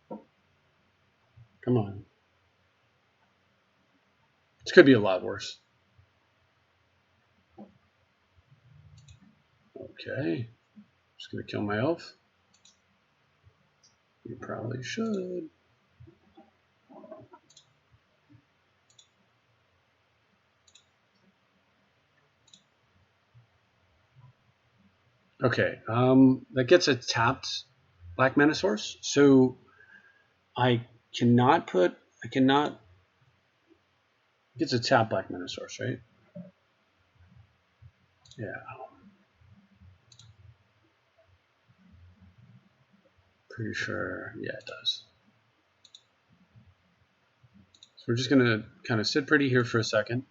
Come on. This could be a lot worse. Okay. Just gonna kill my elf. You probably should. Okay, that gets a tapped black mana source. So I cannot, it's a tapped black mana source, right? Yeah. Pretty sure, yeah, it does. So we're just gonna kind of sit pretty here for a second.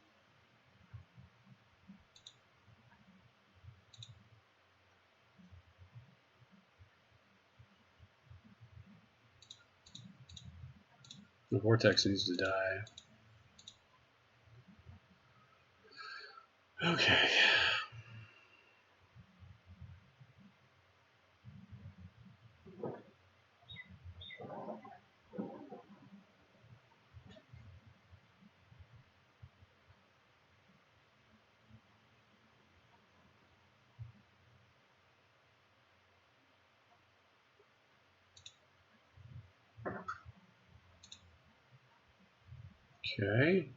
The vortex needs to die. Okay. Okay.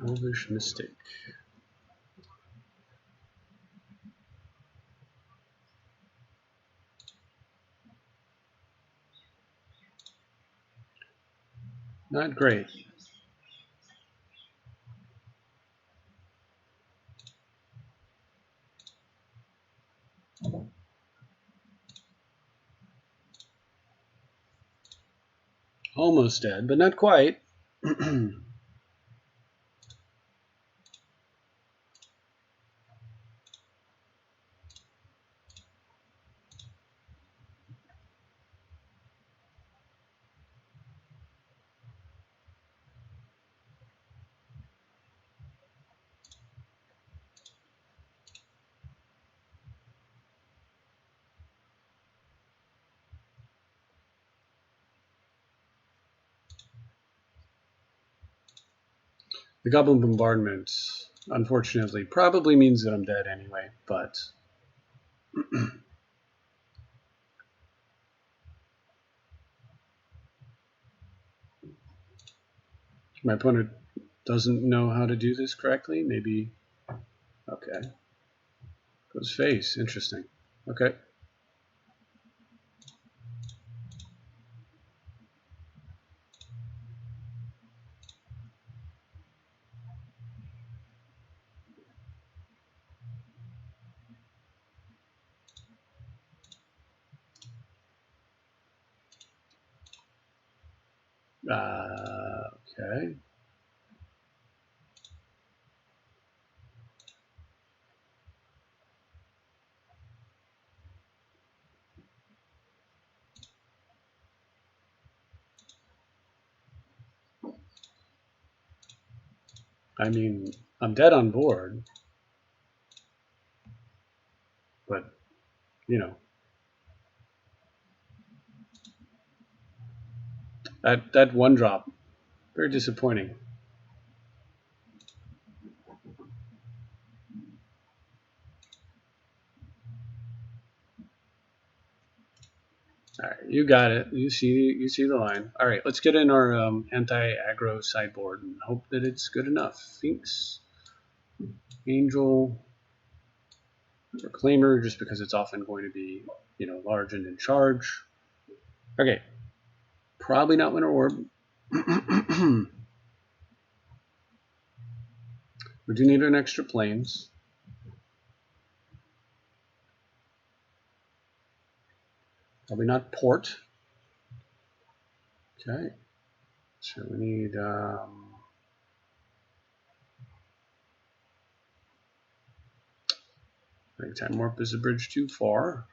Elvish Mystic. Not great. Almost dead, but not quite. The Goblin Bombardment, unfortunately, probably means that I'm dead anyway, but my opponent doesn't know how to do this correctly. Maybe, okay. Goes face, interesting. Okay. Okay. I mean, I'm dead on board, but, you know, that one drop, very disappointing. All right, you got it. You see the line. All right, let's get in our anti-aggro sideboard and hope that it's good enough. Sphinx, Angel, Reclaimer, just because it's often going to be, you know, large and in charge. Okay, probably not Winter Orb. We do need an extra planes. Probably not Port. Okay, so we need I think Time Warp is a bridge too far.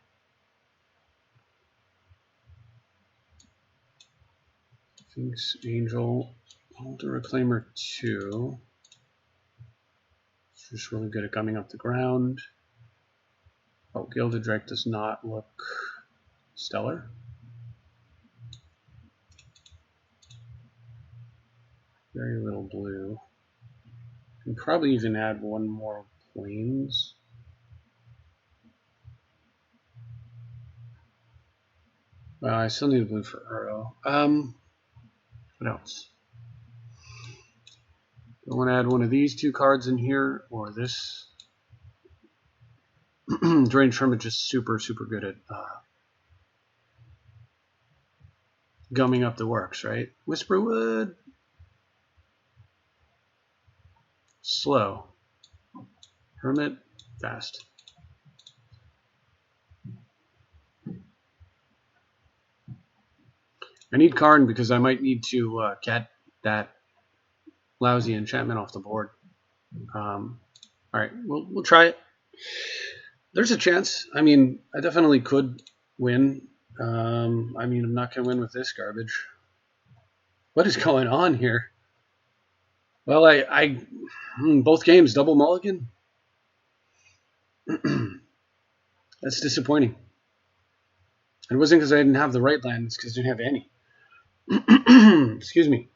Sphinx, Angel, hold the Reclaimer 2. It's just really good at coming up the ground. Oh, Gilded Drake does not look stellar. Very little blue. Can probably even add one more planes. Well, I still need blue for Uro. What else? I want to add one of these two cards in here, or this. Drain Sherman just super good at gumming up the works, right? Whisperwood, slow. Hermit, fast. I need Karn because I might need to get that lousy enchantment off the board. All right, we'll try it. There's a chance. I mean, I definitely could win. I mean, I'm not going to win with this garbage. What is going on here? Well, I both games double mulligan. That's disappointing. It wasn't because I didn't have the right land. It's because I didn't have any. Excuse me.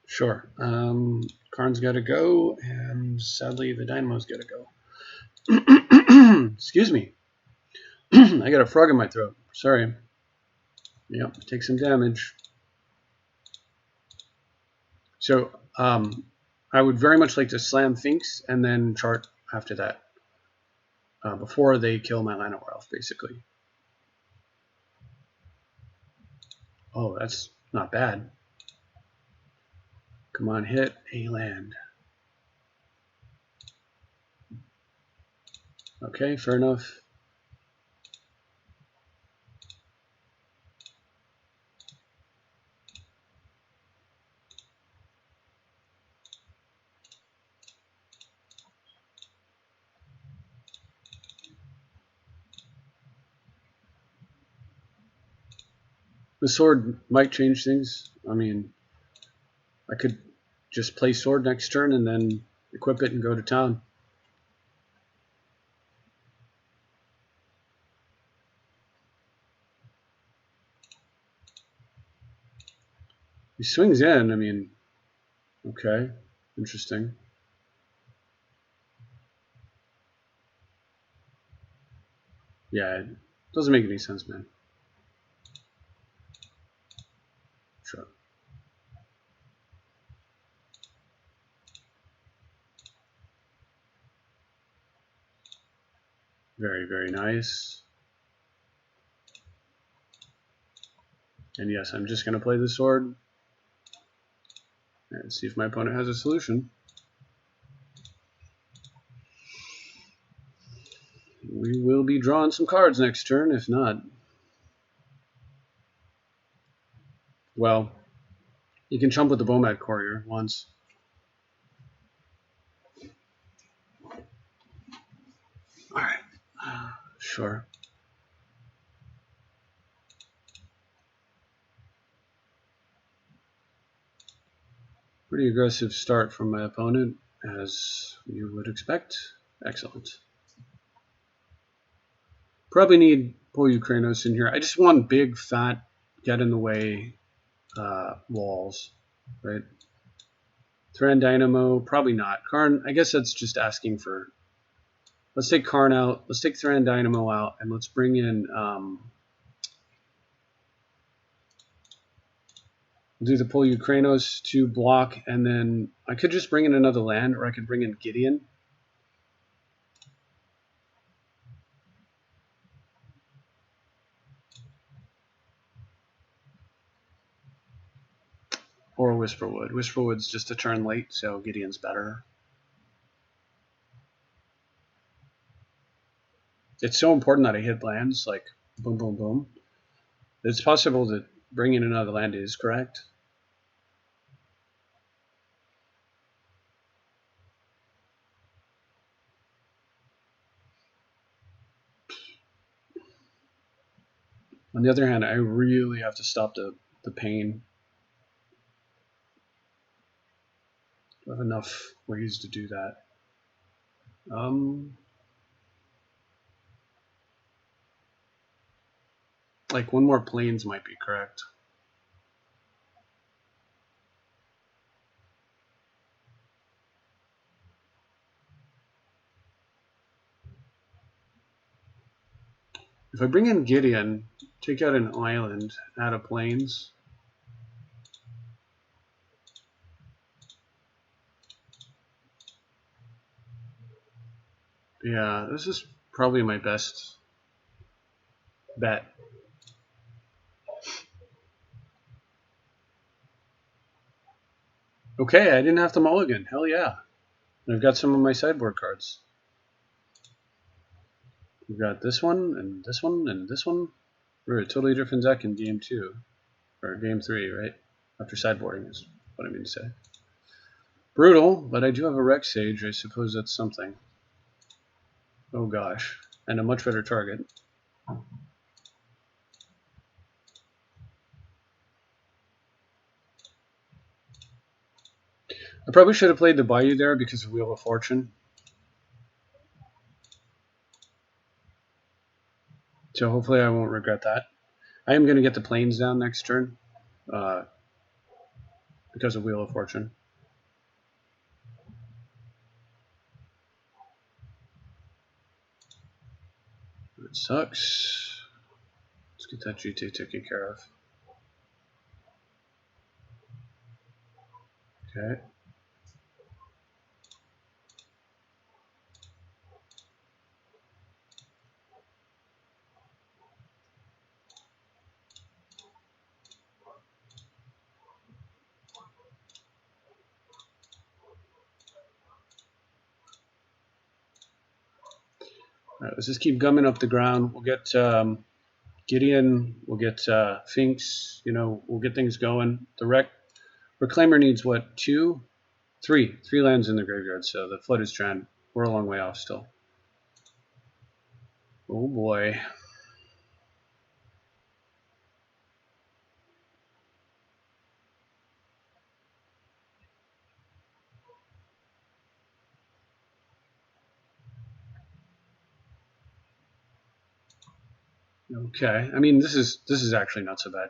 Sure. Karn's got to go, and sadly, the Dynamo's got to go. Excuse me. I got a frog in my throat. Sorry. Yep, take some damage. So, I would very much like to slam Finks and then chart after that. Before they kill my Lano Elf, basically. Oh, that's not bad. Come on, hit a land. Okay, fair enough. The sword might change things. I mean, I could just play sword next turn and then equip it and go to town. He swings in. I mean, okay, interesting. Yeah, it doesn't make any sense, man. Sure. Very, very nice. And yes, I'm just going to play the sword and see if my opponent has a solution. We will be drawing some cards next turn, if not. Well, you can chump with the Bomad Courier once. Alright. Sure. Pretty aggressive start from my opponent, as you would expect. Excellent. Probably need Ukrainos in here. I just want big, fat, get in the way walls, right? Thran Dynamo, probably not. Karn, I guess that's just asking for. Let's take Karn out. Let's take Thran Dynamo out, and let's bring in. Do the Ukrainos to block, and then I could just bring in another land, or I could bring in Gideon. Or Whisperwood. Whisperwood's just a turn late, so Gideon's better. It's so important that I hit lands, like boom, boom, boom. It's possible that bringing another land is correct. On the other hand, I really have to stop the pain. I have enough ways to do that. Like one more planes might be correct. If I bring in Gideon, take out an island, add a planes. Yeah, this is probably my best bet. Okay, I didn't have to mulligan. Hell yeah. I've got some of my sideboard cards. We've got this one, and this one, and this one. We're a totally different deck in game 2. Or game 3, right? After sideboarding is what I mean to say. Brutal, but I do have a Rex Sage. I suppose that's something. Oh gosh. And a much better target. I probably should have played the Bayou there because of Wheel of Fortune. So hopefully I won't regret that. I am going to get the planes down next turn because of Wheel of Fortune. It sucks. Let's get that GT taken care of. Okay. All right, let's just keep gumming up the ground. We'll get Gideon. We'll get Finks. You know, we'll get things going. The Reclaimer needs what? 2? 3. 3 lands in the graveyard. So the Flood is Strand. We're a long way off still. Oh boy. Okay. I mean, this is actually not so bad.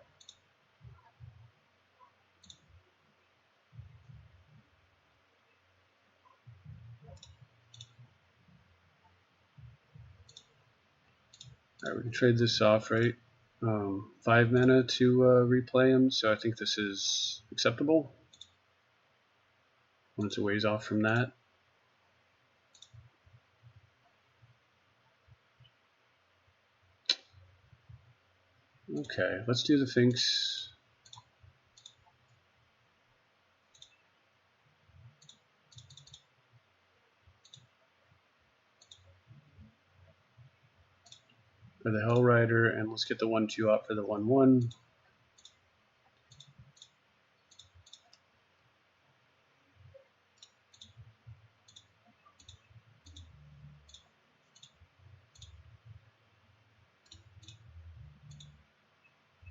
All right, we can trade this off, right? 5 mana to replay him, so I think this is acceptable. When it's a ways off from that. Okay, let's do the Finks. For the Hell Rider, and let's get the 1/2 out for the 1/1.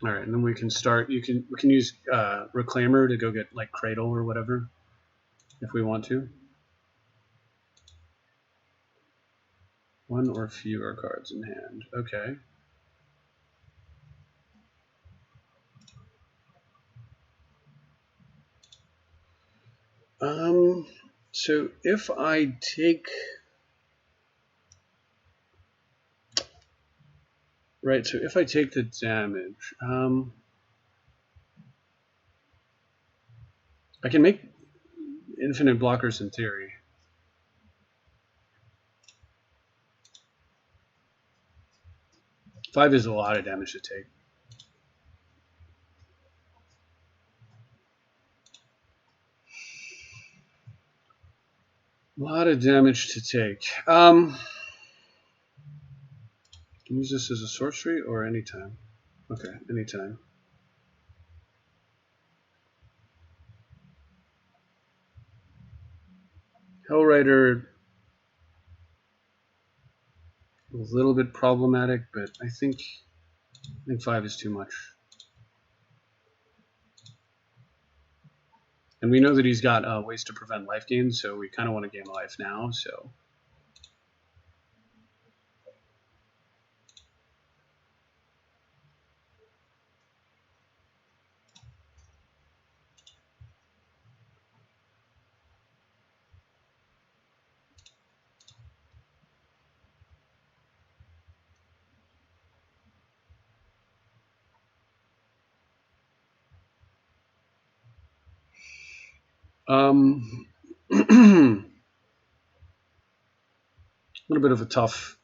All right, and then we can start. We can use Reclaimer to go get like Cradle or whatever, if we want to. 1 or fewer cards in hand. Okay. So if I take so if I take the damage, I can make infinite blockers in theory. Five is a lot of damage to take. A lot of damage to take. Can use this as a sorcery or anytime. Okay, anytime. Hellrider, a little bit problematic, but I think 5 is too much. And we know that he's got ways to prevent life gain, so we kind of want to gain life now. So. A little bit of a tough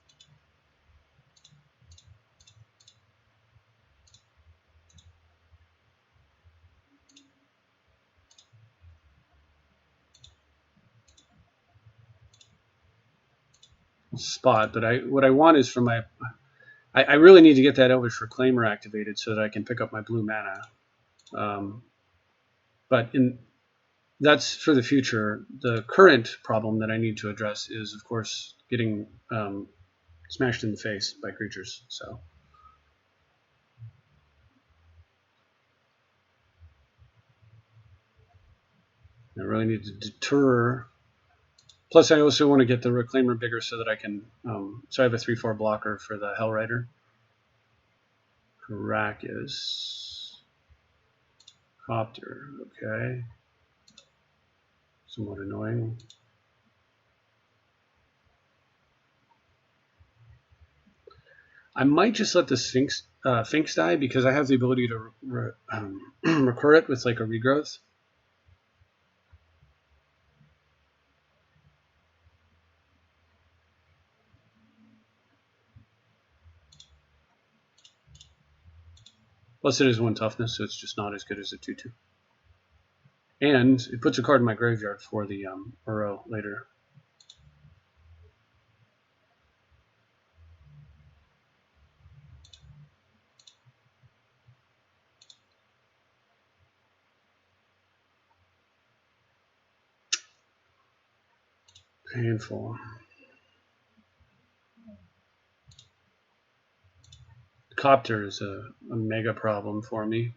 spot, but what I want is from my I really need to get that Elvish Reclaimer activated so that I can pick up my blue mana. But that's for the future. The current problem that I need to address is, of course, getting smashed in the face by creatures. So. I really need to deter. Plus, I also want to get the Reclaimer bigger so that I can. So I have a 3/4 blocker for the Hellrider. Caracas. Copter. Okay. Somewhat annoying. I might just let the Sphinx die because I have the ability to recur it with like a regrowth. Plus it is 1 toughness, so it's just not as good as a 2/2. And it puts a card in my graveyard for the Uro later. Painful. Copter is a mega problem for me.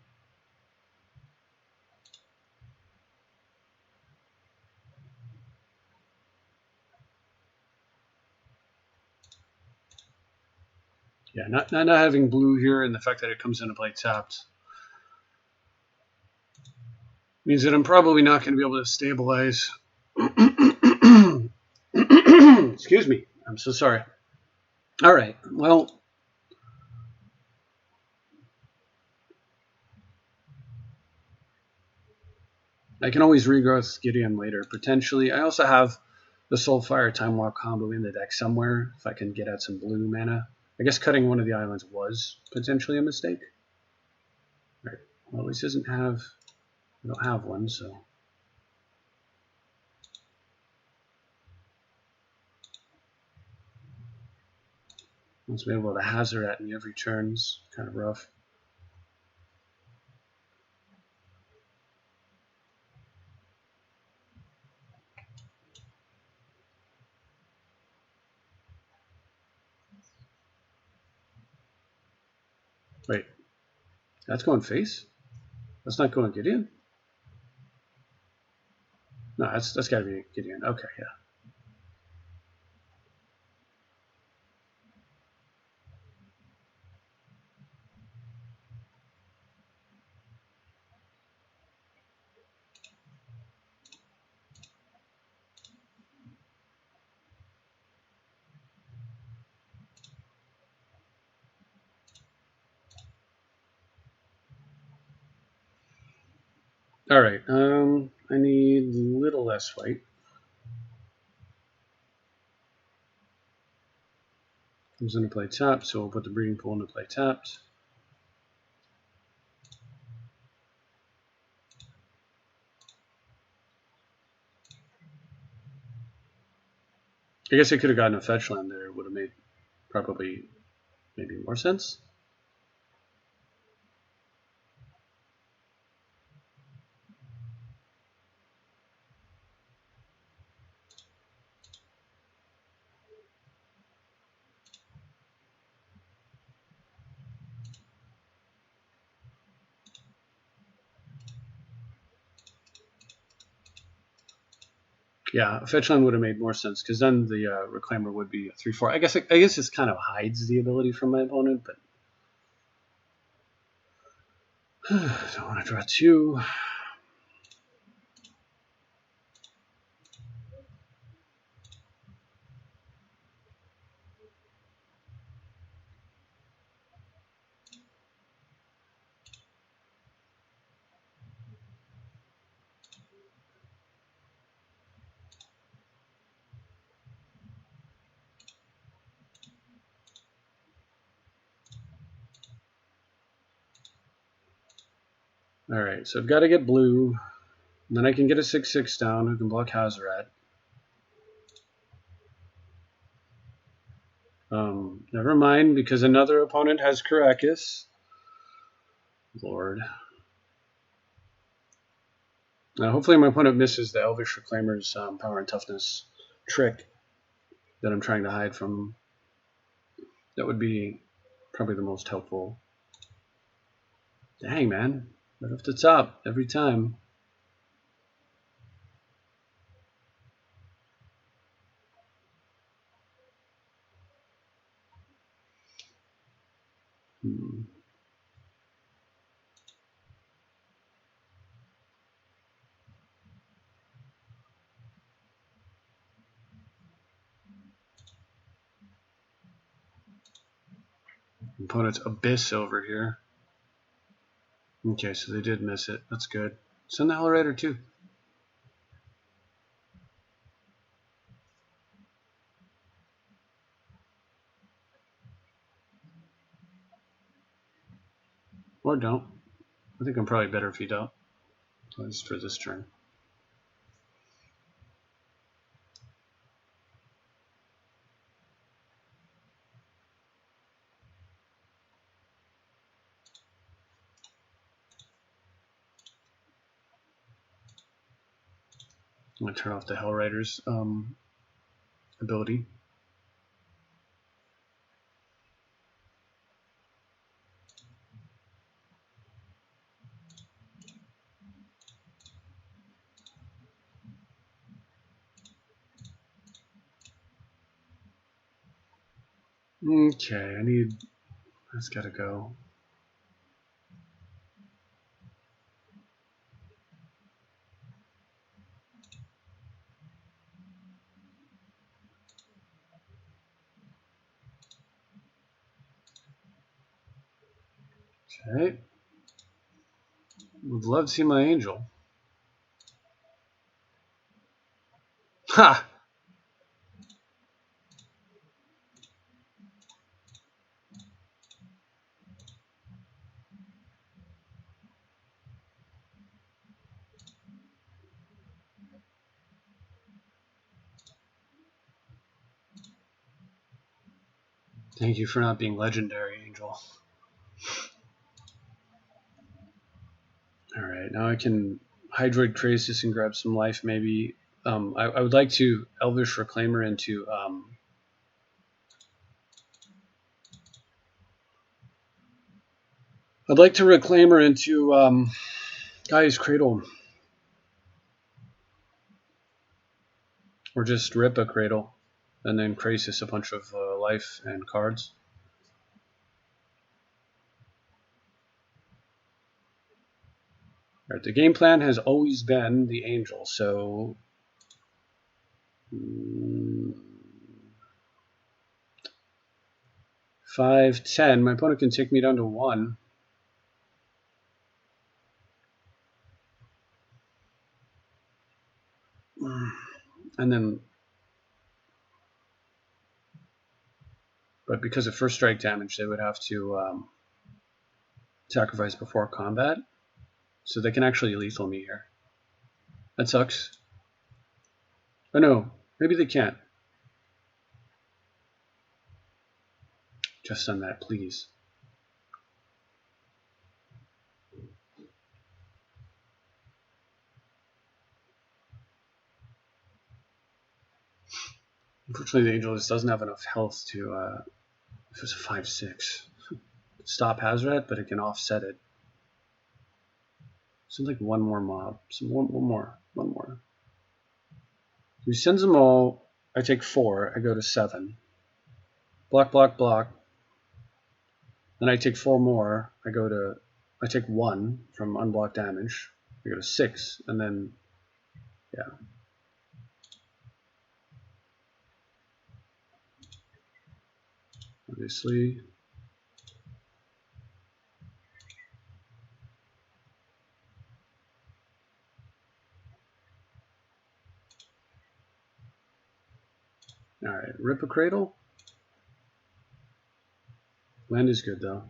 Yeah, not having blue here and the fact that it comes into play tapped means that I'm probably not going to be able to stabilize. Excuse me. I'm so sorry. All right. Well, I can always regrowth Gideon later, potentially. I also have the Soulfire Time Walk combo in the deck somewhere, if I can get out some blue mana. I guess cutting one of the islands was potentially a mistake. All right. Well, this doesn't have... I don't have one, so... Once I'm able to hazard at me every turn is kind of rough. Wait, that's going face? That's not going Gideon? No, that's got to be Gideon. Okay, yeah. All right. I need a little less white. Comes into play tapped, so we'll put the breeding pool into play tapped. I guess I could have gotten a fetch land there. It would have made probably maybe more sense. Yeah, a fetch land would have made more sense because then the reclaimer would be a 3/4. I guess this kind of hides the ability from my opponent, but don't want to draw two. All right, so I've got to get blue. And then I can get a 6/6 down who can block Hazarat. Never mind, because another opponent has Karakas. Lord. Hopefully my opponent misses the Elvish Reclaimer's power and toughness trick that I'm trying to hide from. That would be probably the most helpful. Dang, man. Right off the top, every time. Opponent's Abyss over here. Okay, so they did miss it. That's good. Send the Hellrider too. Or don't. I think I'm probably better if you don't. At least for this turn. I'm going to turn off the Hellrider's ability. Okay, that's got to go. Okay. Would love to see my angel. Ha! Thank you for not being legendary, Angel. Alright, now I can Hydroid Krasis and grab some life, maybe. I would like to Elvish Reclaimer into... I'd like to Reclaimer into Gaia's Cradle. Or just rip a Cradle, and then Krasis a bunch of life and cards. Alright, the game plan has always been the Angel, so... 5, 10. My opponent can take me down to 1. And then... But because of first strike damage, they would have to sacrifice before combat. So they can actually lethal me here. That sucks. Oh no, maybe they can't. Just on that, please. Unfortunately, the Angel just doesn't have enough health to... if it's a 5-6. Stop Hazrat, but it can offset it. Seems like one more mob. So one more. So he sends them all. I take 4. I go to 7. Block, block, block. Then I take 4 more. I take 1 from unblocked damage. I go to 6. And then, yeah. Obviously. Alright, rip a Cradle. Land is good though.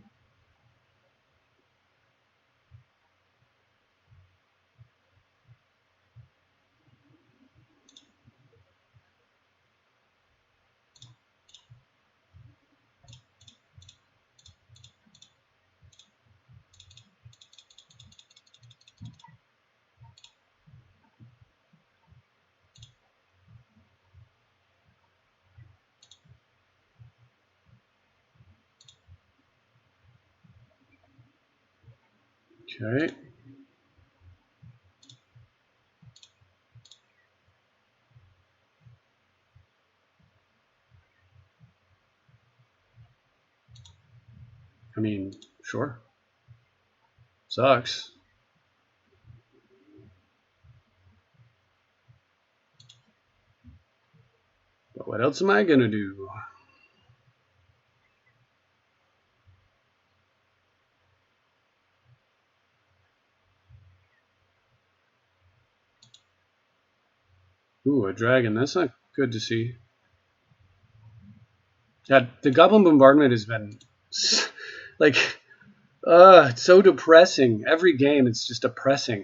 Okay. I mean, sure. Sucks. But what else am I gonna do? Ooh, a dragon. That's not good to see. Yeah, the Goblin Bombardment has been like, it's so depressing. Every game, it's just depressing.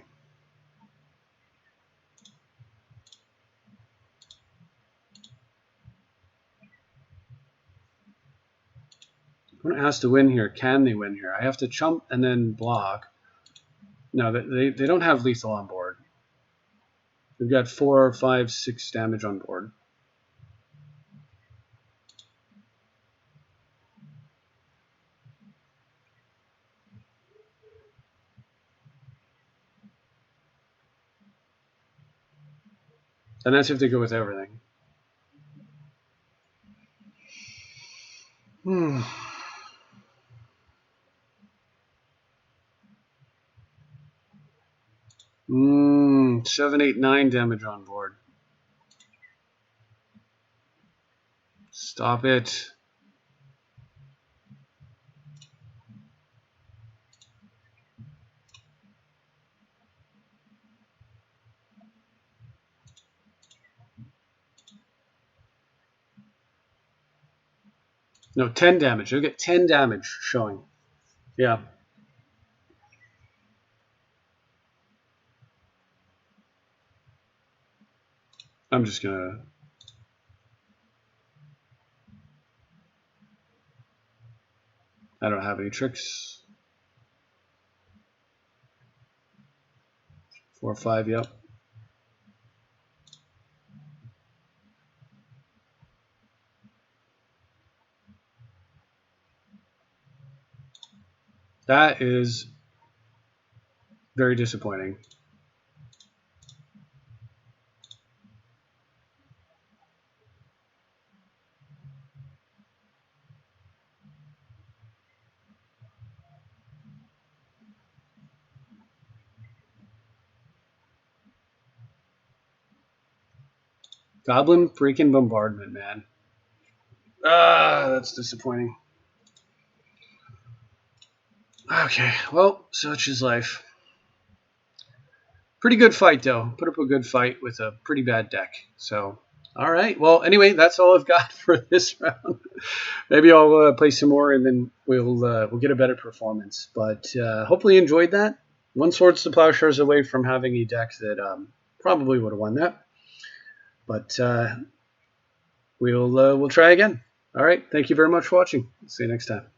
Opponent has to win here. Can they win here? I have to chump and then block. No, they don't have lethal on board. They've got 4, 5, 6 damage on board. And that's if they go with everything. 7, 8, 9 damage on board. Stop it. No, 10 damage. You'll get 10 damage showing. Yeah. I'm just going to... I don't have any tricks. 4 or 5, yep. That is very disappointing. Goblin freaking bombardment, man. Ah, that's disappointing. Okay, well, such is life. Pretty good fight, though. Put up a good fight with a pretty bad deck. So, all right. Well, anyway, that's all I've got for this round. Maybe I'll play some more, and then we'll get a better performance. But hopefully you enjoyed that. One Swords to Plowshares away from having a deck that probably would have won that. But we'll try again. All right. Thank you very much for watching. See you next time.